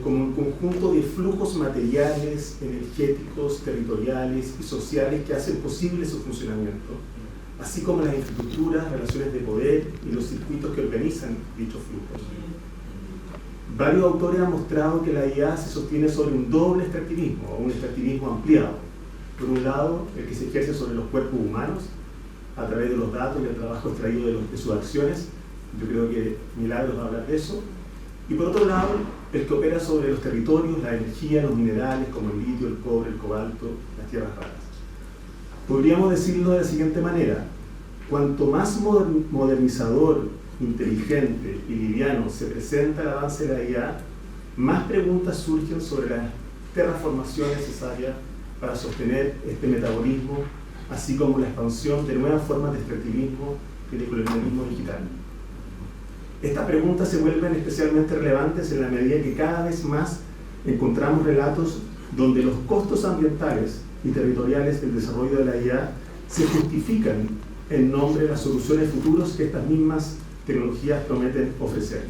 como un conjunto de flujos materiales, energéticos, territoriales y sociales que hacen posible su funcionamiento, así como las infraestructuras, relaciones de poder y los circuitos que organizan dichos flujos. varios autores han mostrado que la IA se sostiene sobre un doble extractivismo, o un extractivismo ampliado. Por un lado, el que se ejerce sobre los cuerpos humanos, a través de los datos y el trabajo extraído de sus acciones. Yo creo que Milagros va a hablar de eso. Y por otro lado, el que opera sobre los territorios, la energía, los minerales como el litio, el cobre, el cobalto, las tierras raras. Podríamos decirlo de la siguiente manera: cuanto más modernizador, inteligente y liviano se presenta el avance de la IA, más preguntas surgen sobre la terraformación necesaria para sostener este metabolismo, así como la expansión de nuevas formas de extractivismo y de colonialismo digital. Estas preguntas se vuelven especialmente relevantes en la medida que cada vez más encontramos relatos donde los costos ambientales y territoriales del desarrollo de la IA se justifican en nombre de las soluciones futuras que estas mismas tecnologías prometen ofrecer.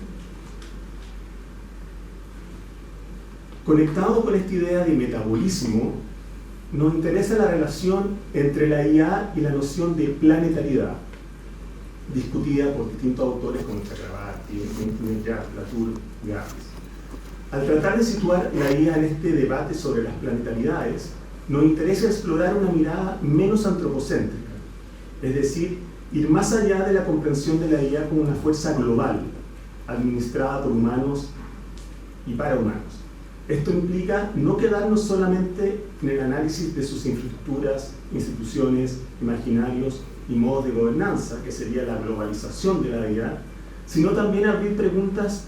Conectado con esta idea de metabolismo, nos interesa la relación entre la IA y la noción de planetariedad, discutida por distintos autores como Chakrabarty, Latour y Garris. Al tratar de situar la IA en este debate sobre las planetariedades, nos interesa explorar una mirada menos antropocéntrica, es decir, ir más allá de la comprensión de la IA como una fuerza global, administrada por humanos y para humanos. Esto implica no quedarnos solamente en el análisis de sus infraestructuras, instituciones, imaginarios y modos de gobernanza, que sería la globalización de la IA, sino también abrir preguntas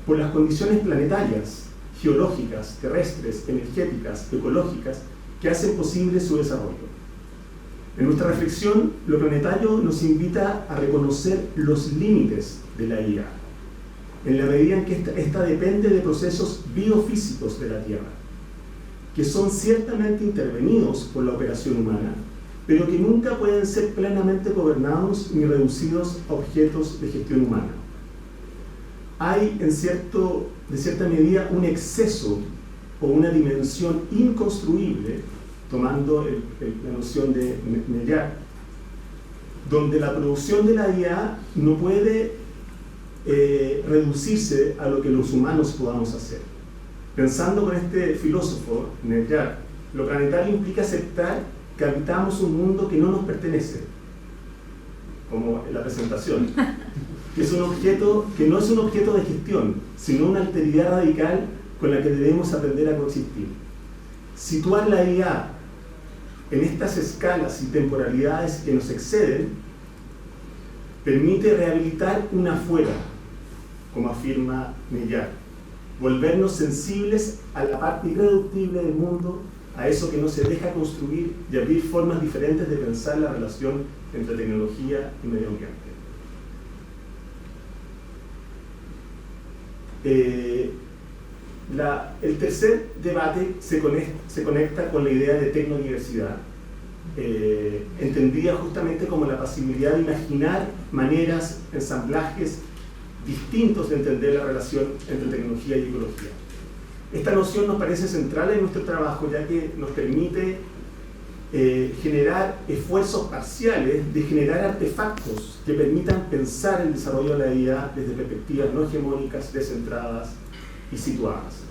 por las condiciones planetarias, geológicas, terrestres, energéticas, ecológicas, que hacen posible su desarrollo. En nuestra reflexión, lo planetario nos invita a reconocer los límites de la IA, en la medida en que esta depende de procesos biofísicos de la Tierra, que son ciertamente intervenidos por la operación humana, pero que nunca pueden ser plenamente gobernados ni reducidos a objetos de gestión humana. Hay, de cierta medida, un exceso o una dimensión inconstruible, tomando la noción de Meillat, donde la producción de la IA no puede reducirse a lo que los humanos podamos hacer. Pensando con este filósofo, Meillat, lo planetario implica aceptar que habitamos un mundo que no nos pertenece, como en la presentación, que no es un objeto de gestión, sino una alteridad radical con la que debemos aprender a coexistir. Situar la IA en estas escalas y temporalidades que nos exceden permite rehabilitar una fuera, como afirma Meillat, volvernos sensibles a la parte irreductible del mundo, a eso que no se deja construir, y abrir formas diferentes de pensar la relación entre tecnología y medio ambiente. El tercer debate se conecta con la idea de tecnouniversidad, entendida justamente como la posibilidad de imaginar maneras, ensamblajes distintos de entender la relación entre tecnología y ecología. Esta noción nos parece central en nuestro trabajo, ya que nos permite generar esfuerzos parciales de generar artefactos que permitan pensar el desarrollo de la IA desde perspectivas no hegemónicas, descentradas y situadas.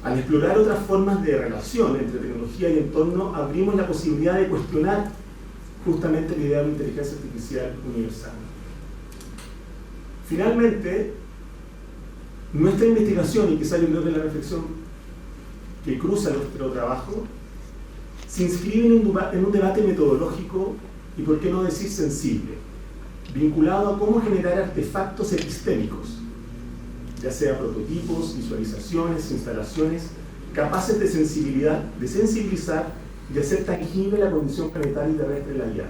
Al explorar otras formas de relación entre tecnología y entorno, abrimos la posibilidad de cuestionar justamente la idea de la inteligencia artificial universal. Finalmente, nuestra investigación, y quizá yo creo que la reflexión que cruza nuestro trabajo, se inscribe en un debate metodológico y, por qué no decir, sensible, vinculado a cómo generar artefactos epistémicos, ya sea prototipos, visualizaciones, instalaciones, capaces de sensibilizar y hacer tangible la condición planetaria y terrestre de la IA.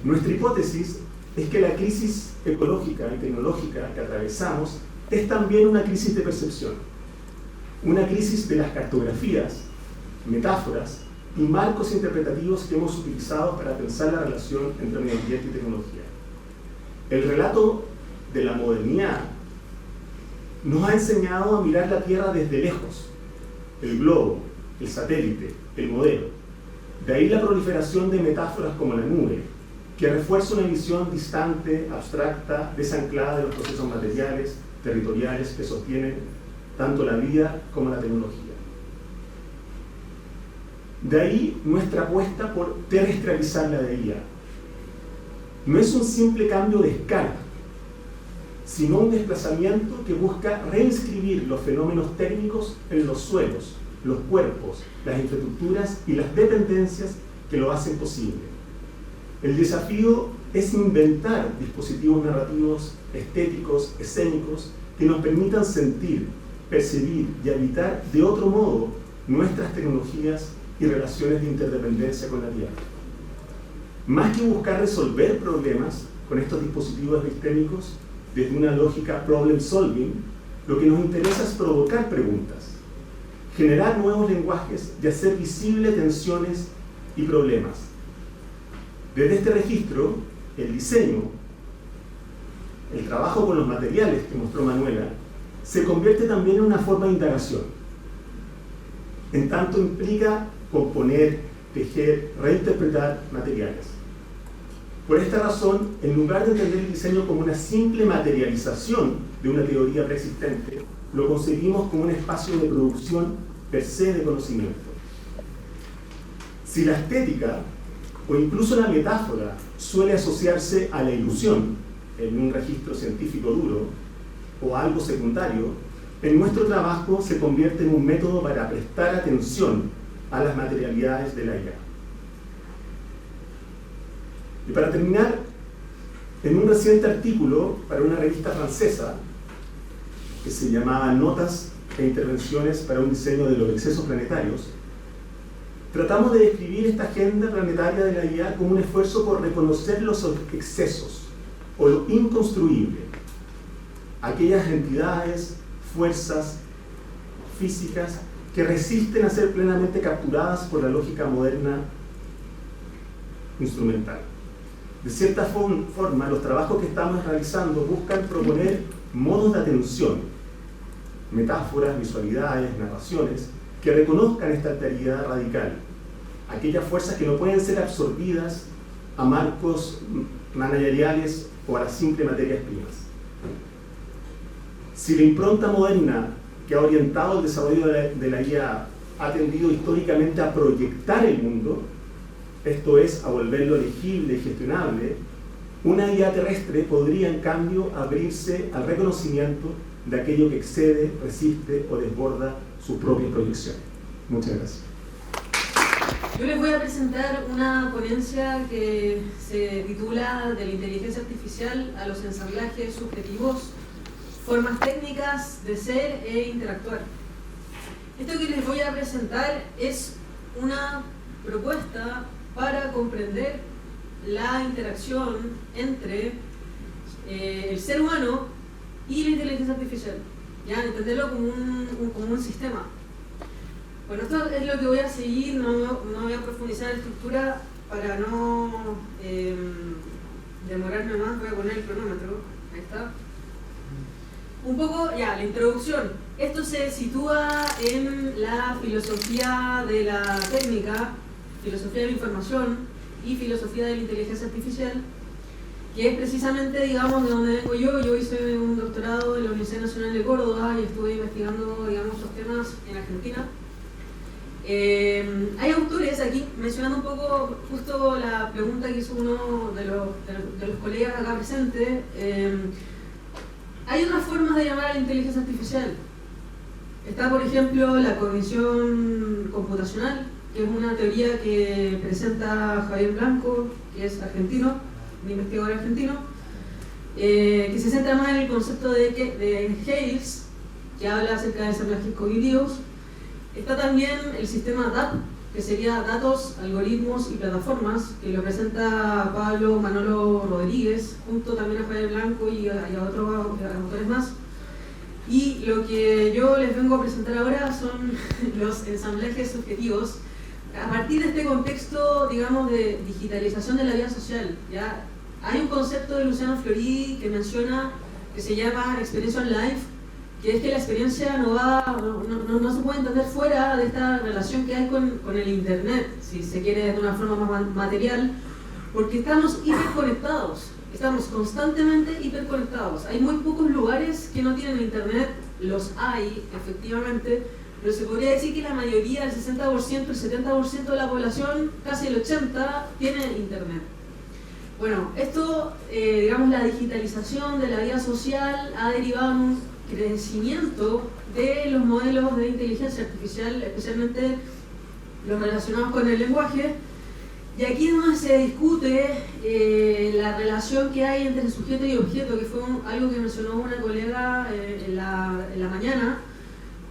Nuestra hipótesis es que la crisis ecológica y tecnológica que atravesamos es también una crisis de percepción, una crisis de las cartografías, metáforas y marcos interpretativos que hemos utilizado para pensar la relación entre medio ambiente y tecnología. El relato de la modernidad nos ha enseñado a mirar la Tierra desde lejos, el globo, el satélite, el modelo. De ahí la proliferación de metáforas como la nube, que refuerza una visión distante, abstracta, desanclada de los procesos materiales, territoriales que sostienen tanto la vida como la tecnología. De ahí nuestra apuesta por terrestrializar la IA. No es un simple cambio de escala, sino un desplazamiento que busca reinscribir los fenómenos técnicos en los suelos, los cuerpos, las infraestructuras y las dependencias que lo hacen posible. El desafío es inventar dispositivos narrativos, estéticos, escénicos, que nos permitan sentir, percibir y habitar de otro modo nuestras tecnologías y relaciones de interdependencia con la Tierra. Más que buscar resolver problemas con estos dispositivos epistémicos desde una lógica problem solving, lo que nos interesa es provocar preguntas, generar nuevos lenguajes y hacer visibles tensiones y problemas. Desde este registro, el diseño, el trabajo con los materiales que mostró Manuela, se convierte también en una forma de indagación. En tanto implica componer, tejer, reinterpretar materiales. Por esta razón, en lugar de entender el diseño como una simple materialización de una teoría preexistente, lo concebimos como un espacio de producción per se de conocimiento. Si la estética o incluso la metáfora suele asociarse a la ilusión en un registro científico duro o a algo secundario, en nuestro trabajo se convierte en un método para prestar atención a las materialidades de la IA. Y para terminar, en un reciente artículo para una revista francesa que se llamaba Notas e Intervenciones para un diseño de los excesos planetarios, tratamos de describir esta agenda planetaria de la IA como un esfuerzo por reconocer los excesos o lo inconstruible, aquellas entidades, fuerzas físicas que resisten a ser plenamente capturadas por la lógica moderna instrumental. De cierta forma, los trabajos que estamos realizando buscan proponer modos de atención, metáforas, visualidades, narraciones, que reconozcan esta alteridad radical, aquellas fuerzas que no pueden ser absorbidas a marcos manageriales o a las simples materias primas. Si la impronta moderna que ha orientado el desarrollo de la IA ha tendido históricamente a proyectar el mundo, esto es, a volverlo legible y gestionable, una IA terrestre podría en cambio abrirse al reconocimiento de aquello que excede, resiste o desborda sus propias proyecciones. Muchas gracias. Yo les voy a presentar una ponencia que se titula De la inteligencia artificial a los ensamblajes subjetivos, formas técnicas de ser e interactuar. Esto que les voy a presentar es una propuesta para comprender la interacción entre el ser humano y la inteligencia artificial, ¿ya? Entenderlo como un sistema. Bueno, esto es lo que voy a seguir, no voy a profundizar en la estructura para no demorarme más. Voy a poner el cronómetro, ahí está. Un poco, ya, la introducción. Esto se sitúa en la filosofía de la técnica, filosofía de la información y filosofía de la inteligencia artificial, que es precisamente, digamos, de donde vengo yo. Yo hice un doctorado en la Universidad Nacional de Córdoba y estuve investigando, digamos, estos temas en Argentina. Hay autores aquí, mencionando un poco justo la pregunta que hizo uno de los colegas acá presentes. Hay otras formas de llamar a la inteligencia artificial. Está, por ejemplo, la cognición computacional, que es una teoría que presenta Javier Blanco, que es argentino, un investigador argentino, que se centra más en el concepto de Hales, que habla acerca de ensamblajes cognitivos. Está también el sistema DAP, que sería datos, algoritmos y plataformas, que lo presenta Pablo Manolo Rodríguez, junto también a Javier Blanco y a otros autores más. Y lo que yo les vengo a presentar ahora son los ensamblajes subjetivos, a partir de este contexto, digamos, de digitalización de la vida social. ¿Ya? Hay un concepto de Luciano Floridi que menciona, que se llama experience life, que es que la experiencia no se puede entender fuera de esta relación que hay con el internet, si se quiere de una forma más material, porque estamos hiperconectados. Estamos constantemente hiperconectados. Hay muy pocos lugares que no tienen internet, los hay, efectivamente, pero se podría decir que la mayoría, el 60%, el 70% de la población, casi el 80%, tiene internet. Bueno, esto, digamos, la digitalización de la vida social ha derivado en un crecimiento de los modelos de inteligencia artificial, especialmente los relacionados con el lenguaje. Y aquí es donde se discute la relación que hay entre sujeto y objeto, que fue algo que mencionó una colega en la mañana,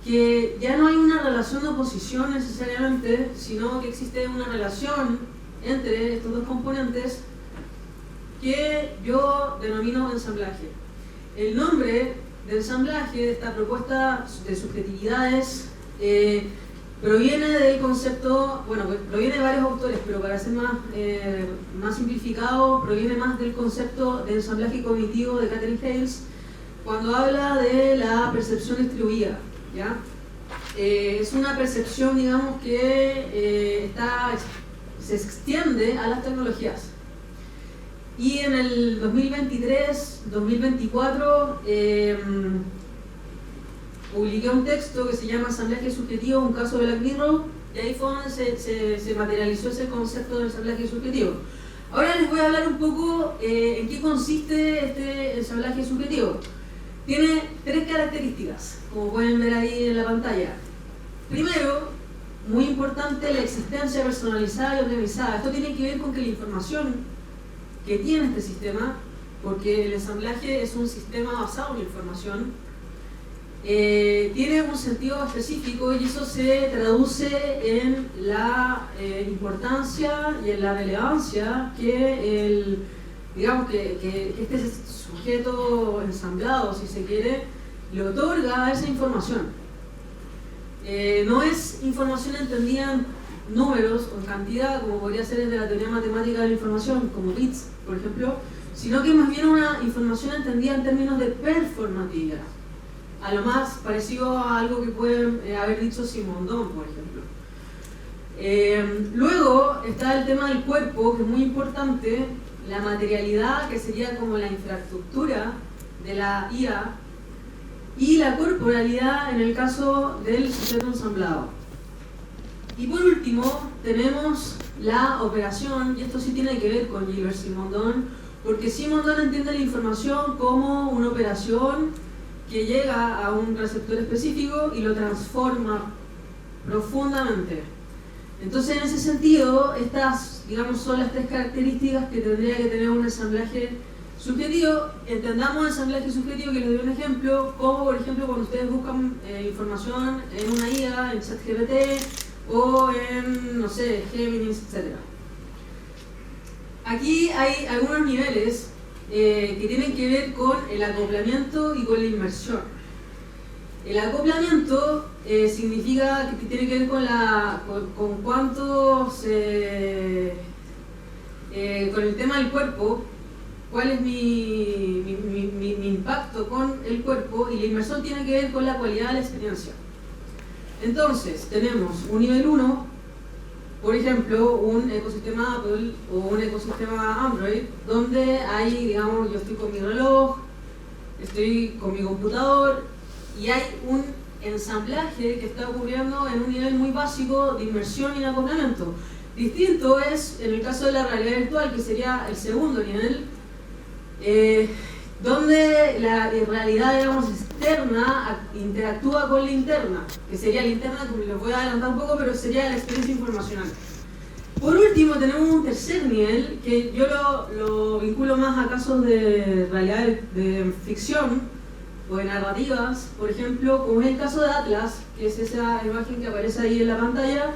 que ya no hay una relación de oposición necesariamente, sino que existe una relación entre estos dos componentes que yo denomino ensamblaje. El nombre de ensamblaje de esta propuesta de subjetividades proviene del concepto, bueno, proviene de varios autores, pero para ser más simplificado, proviene más del concepto de ensamblaje cognitivo de Katherine Hayles, cuando habla de la percepción distribuida, ¿ya? Es una percepción, digamos, que se extiende a las tecnologías. Y en el 2023-2024 publiqué un texto que se llama Ensamblaje subjetivo, un caso de Black Mirror, y ahí fue donde se materializó ese concepto de ensamblaje subjetivo. Ahora les voy a hablar un poco en qué consiste este ensamblaje subjetivo. Tiene 3 características, como pueden ver ahí en la pantalla. Primero, muy importante, la existencia personalizada y organizada. Esto tiene que ver con que la información que tiene este sistema, porque el ensamblaje es un sistema basado en información, tiene un sentido específico y eso se traduce en la importancia y en la relevancia que digamos que este sujeto ensamblado, si se quiere, le otorga a esa información. No es información entendida en números o en cantidad, como podría ser desde la teoría matemática de la información, como bits, por ejemplo, sino que más bien una información entendida en términos de performatividad, a lo más parecido a algo que puede haber dicho Simondon, por ejemplo. Luego está el tema del cuerpo, que es muy importante, la materialidad, que sería como la infraestructura de la IA, y la corporalidad en el caso del sujeto ensamblado. Y por último tenemos la operación, y esto sí tiene que ver con Gilbert Simondon, porque Simondon entiende la información como una operación que llega a un receptor específico y lo transforma profundamente. Entonces, en ese sentido, estas, digamos, son las 3 características que tendría que tener un ensamblaje subjetivo. Entendamos ensamblaje subjetivo, que les doy un ejemplo, como por ejemplo cuando ustedes buscan información en una IA, en ChatGPT o en, no sé, Geminis, etc. Aquí hay algunos niveles que tienen que ver con el acoplamiento y con la inmersión. El acoplamiento significa que tiene que ver con cuánto con el tema del cuerpo, cuál es mi impacto con el cuerpo, y la inmersión tiene que ver con la cualidad de la experiencia. Entonces, tenemos un nivel 1, por ejemplo, un ecosistema Apple o un ecosistema Android, donde hay, digamos, yo estoy con mi reloj, estoy con mi computador, y hay un ensamblaje que está ocurriendo en un nivel muy básico de inmersión y de acoplamiento. Distinto es en el caso de la realidad virtual, que sería el segundo nivel, donde la realidad, digamos, externa interactúa con la interna, que sería la interna, como les voy a adelantar un poco, pero sería la experiencia informacional. Por último, tenemos un tercer nivel, que yo lo vinculo más a casos de realidad de ficción o de narrativas, por ejemplo, como es el caso de Atlas, que es esa imagen que aparece ahí en la pantalla,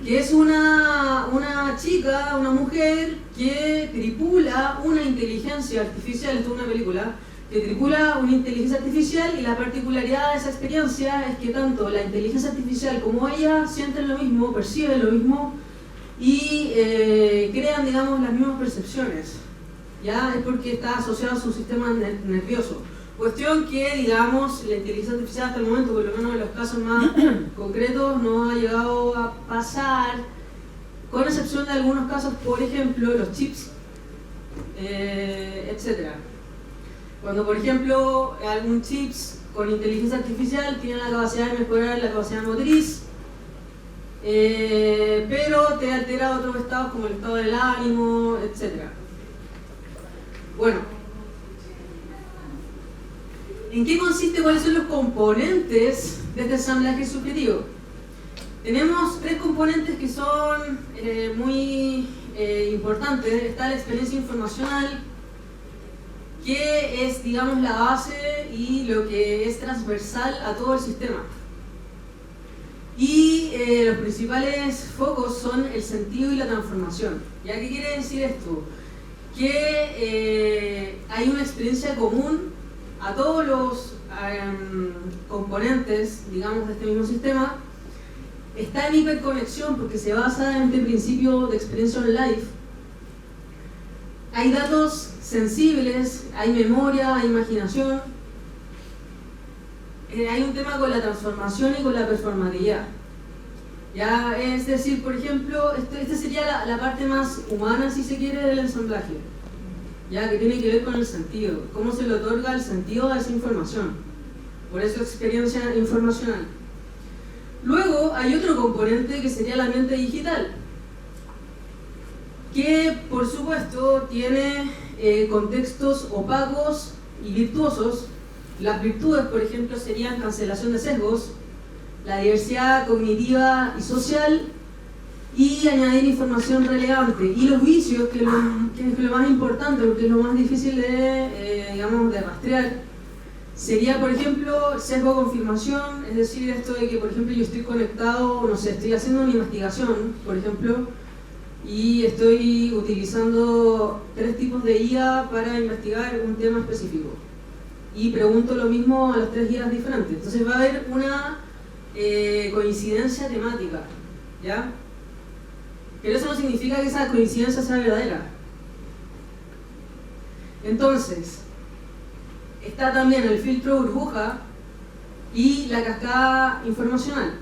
que es una chica, una mujer que tripula una inteligencia artificial, esto es una película, que tripula una inteligencia artificial, y la particularidad de esa experiencia es que tanto la inteligencia artificial como ella sienten lo mismo, perciben lo mismo y crean, digamos, las mismas percepciones. ¿Ya? Es porque está asociado a su sistema nervioso. Cuestión que, digamos, la inteligencia artificial hasta el momento, por lo menos en los casos más concretos, no ha llegado a pasar, con excepción de algunos casos, por ejemplo, los chips etc. Cuando, por ejemplo, algún chips con inteligencia artificial tiene la capacidad de mejorar la capacidad motriz, pero te altera otros estados como el estado del ánimo, etc. Bueno, ¿en qué consiste? ¿Cuáles son los componentes de este ensamblaje subjetivo? Tenemos tres componentes que son muy importantes. Está la experiencia informacional, que es, digamos, la base y lo que es transversal a todo el sistema. Y los principales focos son el sentido y la transformación. ¿Ya qué quiere decir esto? Que hay una experiencia común a todos los componentes, digamos, de este mismo sistema. Está en hiperconexión porque se basa en este principio de experiencia on life. Hay datos sensibles, hay memoria, hay imaginación. Hay un tema con la transformación y con la performatividad. Ya, es decir, por ejemplo, esta sería la parte más humana, si se quiere, del ensamblaje, ya, que tiene que ver con el sentido, cómo se le otorga el sentido a esa información. Por eso experiencia informacional. Luego hay otro componente que sería la mente digital, que por supuesto tiene contextos opacos y virtuosos. Las virtudes, por ejemplo, serían cancelación de sesgos, la diversidad cognitiva y social, y añadir información relevante. Y los vicios, que es lo más importante, porque es lo más difícil de, digamos, de rastrear, sería, por ejemplo, sesgo de confirmación, es decir, esto de que, por ejemplo, yo estoy conectado, no sé, estoy haciendo una investigación, por ejemplo, y estoy utilizando 3 tipos de IA para investigar un tema específico. Y pregunto lo mismo a las 3 guías diferentes. Entonces va a haber una coincidencia temática, ¿ya? Pero eso no significa que esa coincidencia sea verdadera. Entonces, está también el filtro burbuja y la cascada informacional.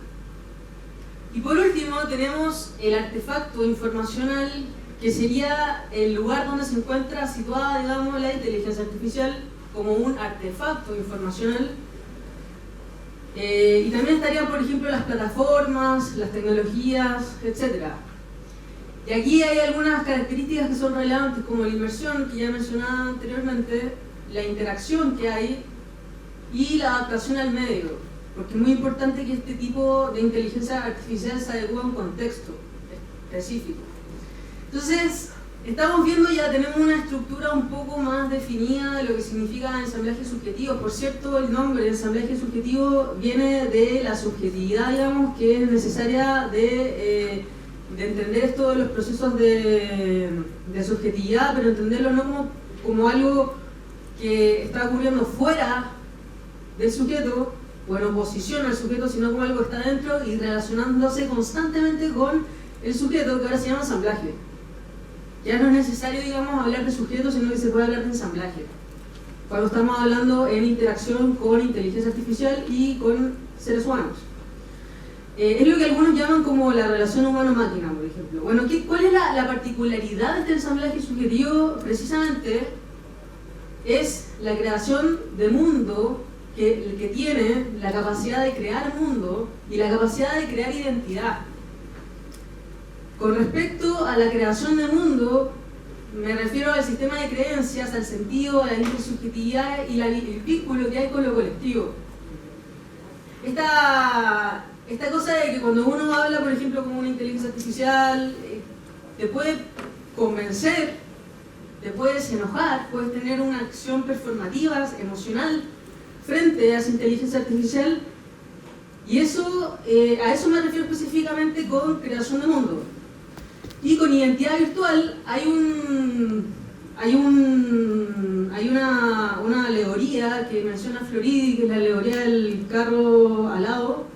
Y por último tenemos el artefacto informacional, que sería el lugar donde se encuentra situada, digamos, la inteligencia artificial como un artefacto informacional. Y también estarían, por ejemplo, las plataformas, las tecnologías, etc. Y aquí hay algunas características que son relevantes, como la inmersión, que ya mencionaba anteriormente, la interacción que hay y la adaptación al medio, porque es muy importante que este tipo de inteligencia artificial se adecue a un contexto específico. Entonces, estamos viendo, ya tenemos una estructura un poco más definida de lo que significa ensamblaje subjetivo. Por cierto, el nombre ensamblaje subjetivo viene de la subjetividad, digamos, que es necesaria de entender esto de los procesos de subjetividad, pero entenderlo no como algo que está ocurriendo fuera del sujeto o en oposición al sujeto, sino como algo que está dentro y relacionándose constantemente con el sujeto, que ahora se llama ensamblaje. Ya no es necesario, digamos, hablar de sujeto, sino que se puede hablar de ensamblaje cuando estamos hablando en interacción con inteligencia artificial y con seres humanos. Es lo que algunos llaman como la relación humano-máquina, por ejemplo. Bueno, ¿cuál es la particularidad de este ensamblaje subjetivo? Precisamente es la creación de mundo, que tiene la capacidad de crear mundo y la capacidad de crear identidad. Con respecto a la creación de mundo, me refiero al sistema de creencias, al sentido, a la intersubjetividad y el vínculo que hay con lo colectivo. Esta cosa de que cuando uno habla, por ejemplo, con una inteligencia artificial, te puede convencer, te puedes enojar, puedes tener una acción performativa, emocional, frente a esa inteligencia artificial, y eso, a eso me refiero específicamente con creación de mundo. Y con identidad virtual hay una alegoría que menciona Floridi, que es la alegoría del carro alado,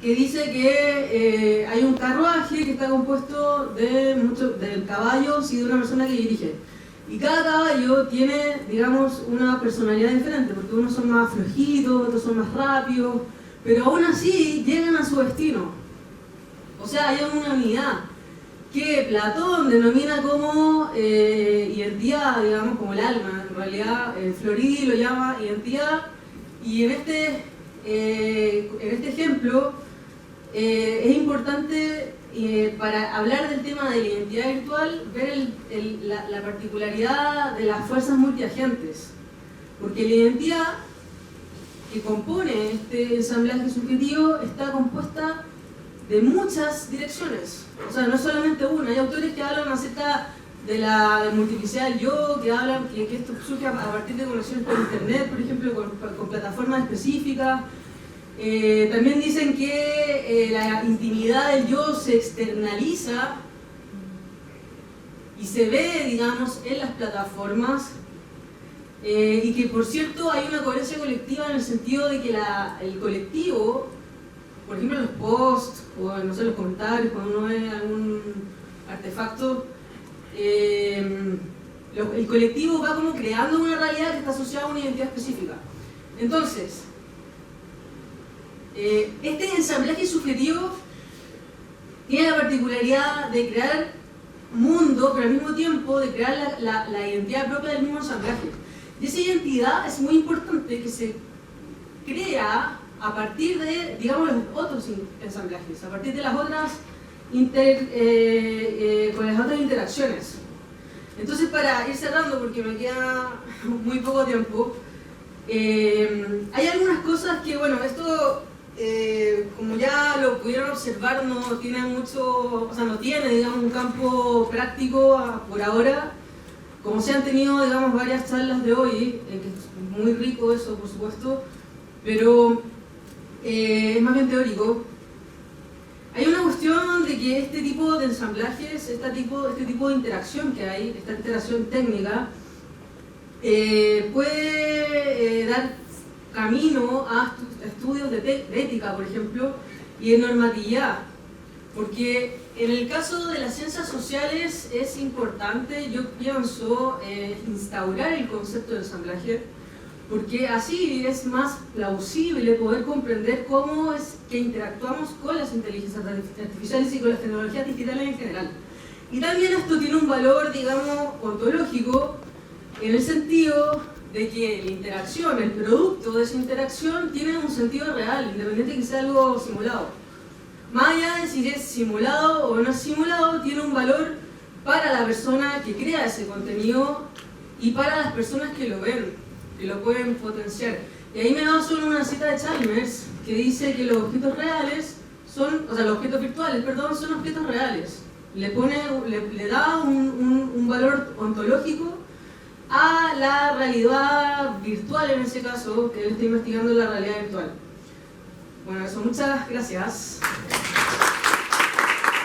que dice que hay un carruaje que está compuesto de caballos y de una persona que dirige. Y cada caballo tiene, digamos, una personalidad diferente, porque unos son más flojitos, otros son más rápidos, pero aún así llegan a su destino. O sea, hay una unidad que Platón denomina como identidad, digamos, como el alma. En realidad, Floridi lo llama identidad, y en este ejemplo es importante para hablar del tema de la identidad virtual ver la particularidad de las fuerzas multiagentes, porque la identidad que compone este ensamblaje subjetivo está compuesta de muchas direcciones, o sea, no solamente una. Hay autores que hablan acerca de la multiplicidad del yo, que hablan que esto surge a partir de conexiones por internet, por ejemplo, con plataformas específicas. También dicen que la intimidad del yo se externaliza y se ve, digamos, en las plataformas, y que, por cierto, hay una coherencia colectiva en el sentido de que el colectivo, por ejemplo, en los posts o no sé, en los comentarios, cuando uno ve algún artefacto, el colectivo va como creando una realidad que está asociada a una identidad específica. Entonces, este ensamblaje subjetivo tiene la particularidad de crear mundo, pero al mismo tiempo de crear la identidad propia del mismo ensamblaje. Y esa identidad es muy importante que se crea a partir de, digamos, los otros ensamblajes, a partir de las otras con las otras interacciones. Entonces, para ir cerrando, porque me queda muy poco tiempo, hay algunas cosas que, bueno, esto, como ya lo pudieron observar, no tiene mucho, o sea, no tiene, digamos, un campo práctico por ahora, como se han tenido, digamos, varias charlas de hoy, que es muy rico eso, por supuesto, pero es más bien teórico. Hay una cuestión de que este tipo de ensamblajes, este tipo de interacción que hay, esta interacción técnica, puede dar camino a estudios de ética, por ejemplo, y de normatividad. Porque en el caso de las ciencias sociales es importante, yo pienso, instaurar el concepto de ensamblaje, porque así es más plausible poder comprender cómo es que interactuamos con las inteligencias artificiales y con las tecnologías digitales en general. Y también esto tiene un valor, digamos, ontológico, en el sentido de que la interacción, el producto de esa interacción, tiene un sentido real, independiente de que sea algo simulado. Más allá de si es simulado o no es simulado, tiene un valor para la persona que crea ese contenido y para las personas que lo ven, que lo pueden potenciar. Y ahí me da solo una cita de Chalmers que dice que los objetos reales son, o sea, los objetos virtuales, perdón, son objetos reales. Le da un valor ontológico a la realidad virtual, en ese caso, que él está investigando la realidad virtual. Bueno, eso, muchas gracias.